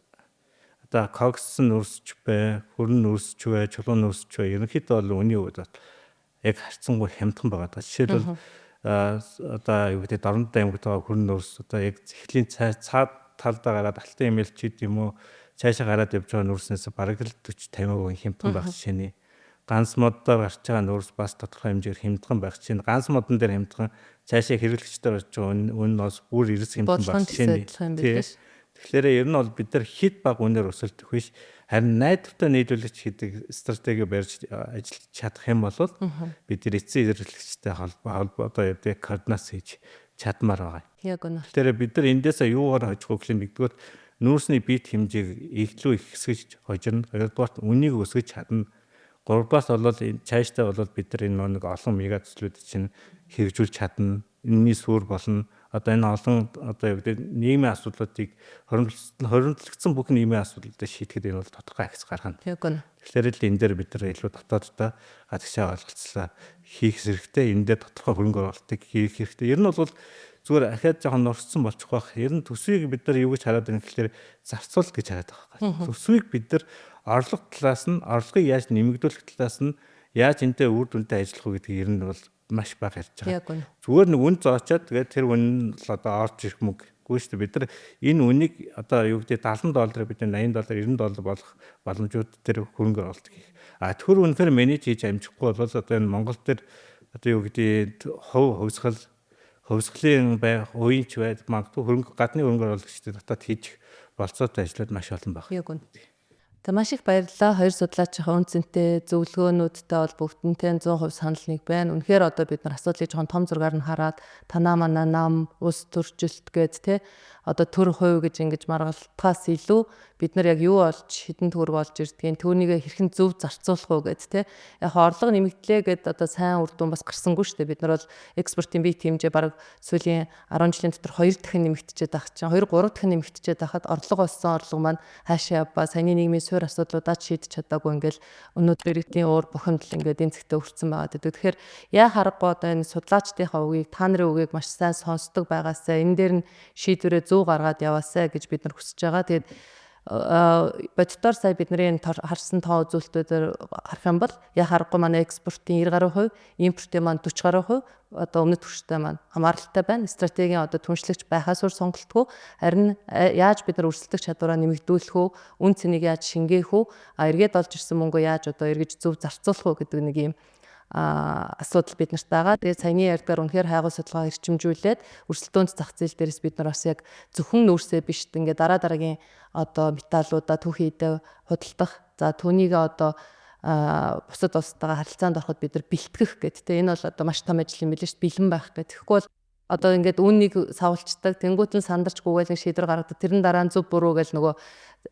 одоо кокс нүүрсч бай, хөрөн нүүрсч бай, чулуун нүүрсч бай. Ерөнхийдөө бол үний үед яг харьцангуй хямдхан байгаа. Жишээлбэл одоо юу гэдэг Дорнод аймагт байгаа хөрөн нүүрс одоо яг зэхлийн цаад талдаа гараад алтан эмэлч гэдэг юм уу цаашаа гараад явж байгаа нүүрснээс бараг л 40-50% хямдхан байх жишээний. Ганц моддоор гарч байгаа нүүрс бас тодорхой хэмжээр хямдхан байх чинь ганц модон дээр хямдхан цаашаа хэрэглэгчдээр орж байгаа үн бас бүр эрс хямдхан байх чинь. Тэгэхээр ер нь бол бид нар хэд баг үнээр өсөлтөх биш харин найдвартай нийлүүлэгч гэдэг стратеги барьж ажиллаж чадах юм бол бид нар эцсийн хэрэглэгчтэй холбоо одоо яг координац хийж чадмаар байгаа. Тэгэхээр бид нар эндээсээ юугаар хожих вэ гэхэл нэгдүгээр нүүрсний бит хэмжээг илүү их хэсгэж хожирно. Хоёрдугаарт үнийг өсгөж чадна. Гуравдугаарт бол цаашдаа бол бид нар энэ нэг олон мега төслүүд чинь хэрэгжүүлж чадна. Энэний сүр болно. Одоо энэ олон одоо юу гэдэг нийгмийн асуудлуудыг хоригдлогдсон бүх нийгмийн асуудлуудыг шийдэхэд энэ бол тодорхой акц гаргана. Тэгэхээр л энэ дээр бид нар илүү дотооддоо гадагшаа ойлголцлоо хийх хэрэгтэй. Энэ дээр тодорхой хөрөнгө оруулалтыг хийх хэрэгтэй. Ер нь бол зүгээр ахаад жоохон нурцсан болчих واخ. Ер нь төсвийг бид нар юу гэж хараад байна гэхээр зарцуулалт гэж хараад байгаа. Төсвийг бид нар орлого талаас нь орлогыг яаж нэмэгдүүлэх талаас нь яаж энтэй үр дүнтэй ажиллах вэ гэдгийг ер нь бол маш бага ярьж байгаа. Зүгээр нэг үн зоочоод тэгээд тэр үн л одоо орж ирэх мөнгөгүй шүү дээ. Бид нар энэ үнийг одоо юу гэдэг $70 бид $80 $90 болох боломжууд дээр хөрөнгө оруулалт хийх. Тэр үнэхээр менеж хийж амжихгүй бол одоо энэ Монгол дээр одоо юу гэдэг хөвсгөлийн байх, уянч байд магадгүй хөрөнгө гадны хөрөнгө оруулагчдад дотоод хийж болцоотой ажиллаад маш олон баг. За маш их баярлалаа. Хоёр судлаачийн үнцэнтэй зөвлөгөөнүүдтэй бол бүгднтэй 100% санал нэг байна. Үнэхээр одоо бид нар асуудлыг жоохон том зургаар нь хараад танаа манаа нам, ус төржилт гээд одоо төр хувь гэж ингэж маргалтахаас илүү бид нар яг юу болж хідэн төгрөг болж ирдгийг түүнийг хэрхэн зөв зарцуулах уу гэд яг орлого нэмэгдлээ гэд одоо сайн үр дүн бас гарсангүй шүү дээ. Бид нар бол экспортын бие хэмжээ бараг сүүлийн 10 жилийн дотор 2 дахин нэмэгдчихэд байх чинь 2 3 дахин нэмэгдчихэд байхад орлого олсон орлого маань хаашаа явбаа саяны нийгмийн суурь асуудлуудаа шийдэж чадаагүй ингээл өнөөдөр иргэдийн уур бухимдал ингээд энэ зэгтээ өртсөн байгаа гэдэг. Тэгэхээр яа харахгүй одоо энэ судлаачдынхаа үгийг та нарын үгийг маш сайн сонсдог байгаасаа энэ дээр нь шийдвэрээ зөв гаргаад яваасаа гэж бид нар хүсэж байгаа. Тэгээд боддоор сая бидний харсан тоо үзүүлэлтүүдээр харах юм бол яа харахгүй манай экспортын 90%, импортын маань 40%, одоо өмнөд түвшинтэй маань хамааралтай байна. Стратегийн одоо түншлэгч байхаас өөр сонголтгүй. Харин яаж бид нар өрсөлдөх чадвараа нэмэгдүүлэх үү, үн цэнийг яаж шингээх үү, эргээд олж ирсэн мөнгөө яаж одоо эргэж зөв зарцуулах уу гэдэг нэг юм асуудал бид нарт байгаа. Тэгээд саяны ярьдгаар үнэхээр хайгуу судалгаа эрчимжүүлээд өрсөлдөөнд зах зээл дээрээс бид нар бас яг зөвхөн нүүрсээ биш ингээд дараагийн одоо металлуудаа түүхийдээ худалдах. За түүнийг одоо бусад улстайгаа харилцаанд ороход бид нар бэлтгэх гэдэг. Энэ бол одоо маш том ажил юм билээ шүү дээ. Бэлэн байх гэдэг. Тэгэхгүй бол одоо ингээд үүнийг савлцдаг, тэнгуүтэн сандарч гүгээл нэг шийдвэр гаргадаг. Тэрэн дараа нь зөв буруу гэж нөгөө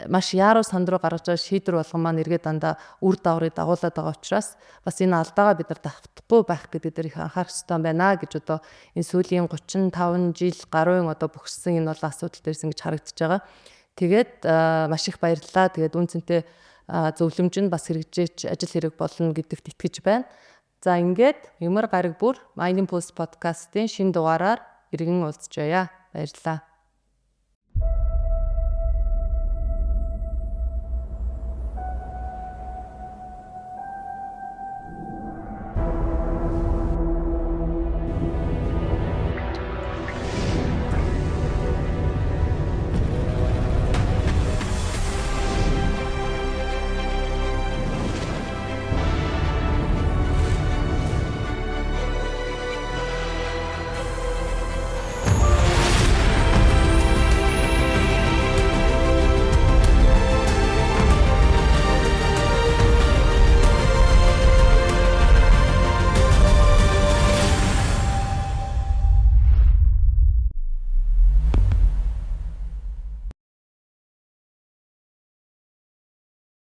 маш яаруу санд руу гаргаж байгаа шийдвэр болгон маань эргээд дандаа үр дагаврыг дагуулад байгаа учраас бас энэ алдаагаа бид нар давтахгүй байх гэдэг дээр их анхаарах хэрэгтэй байна гэж одоо энэ сүүлийн 35 жил гаруйн одоо бөхссөн энэ бол асуудал дээрс ингэж харагдаж байгаа. Тэгээд маш их баярлалаа. Тэгээд үнцэнтэй зөвлөмж нь бас хэрэгжиж ажил хэрэг болно гэдэгт итгэж байна. За ингээд Ямар гараг бүр Mining Post podcast-ийн шинэ дугаараар иргэн уулзчаая. Баярлалаа.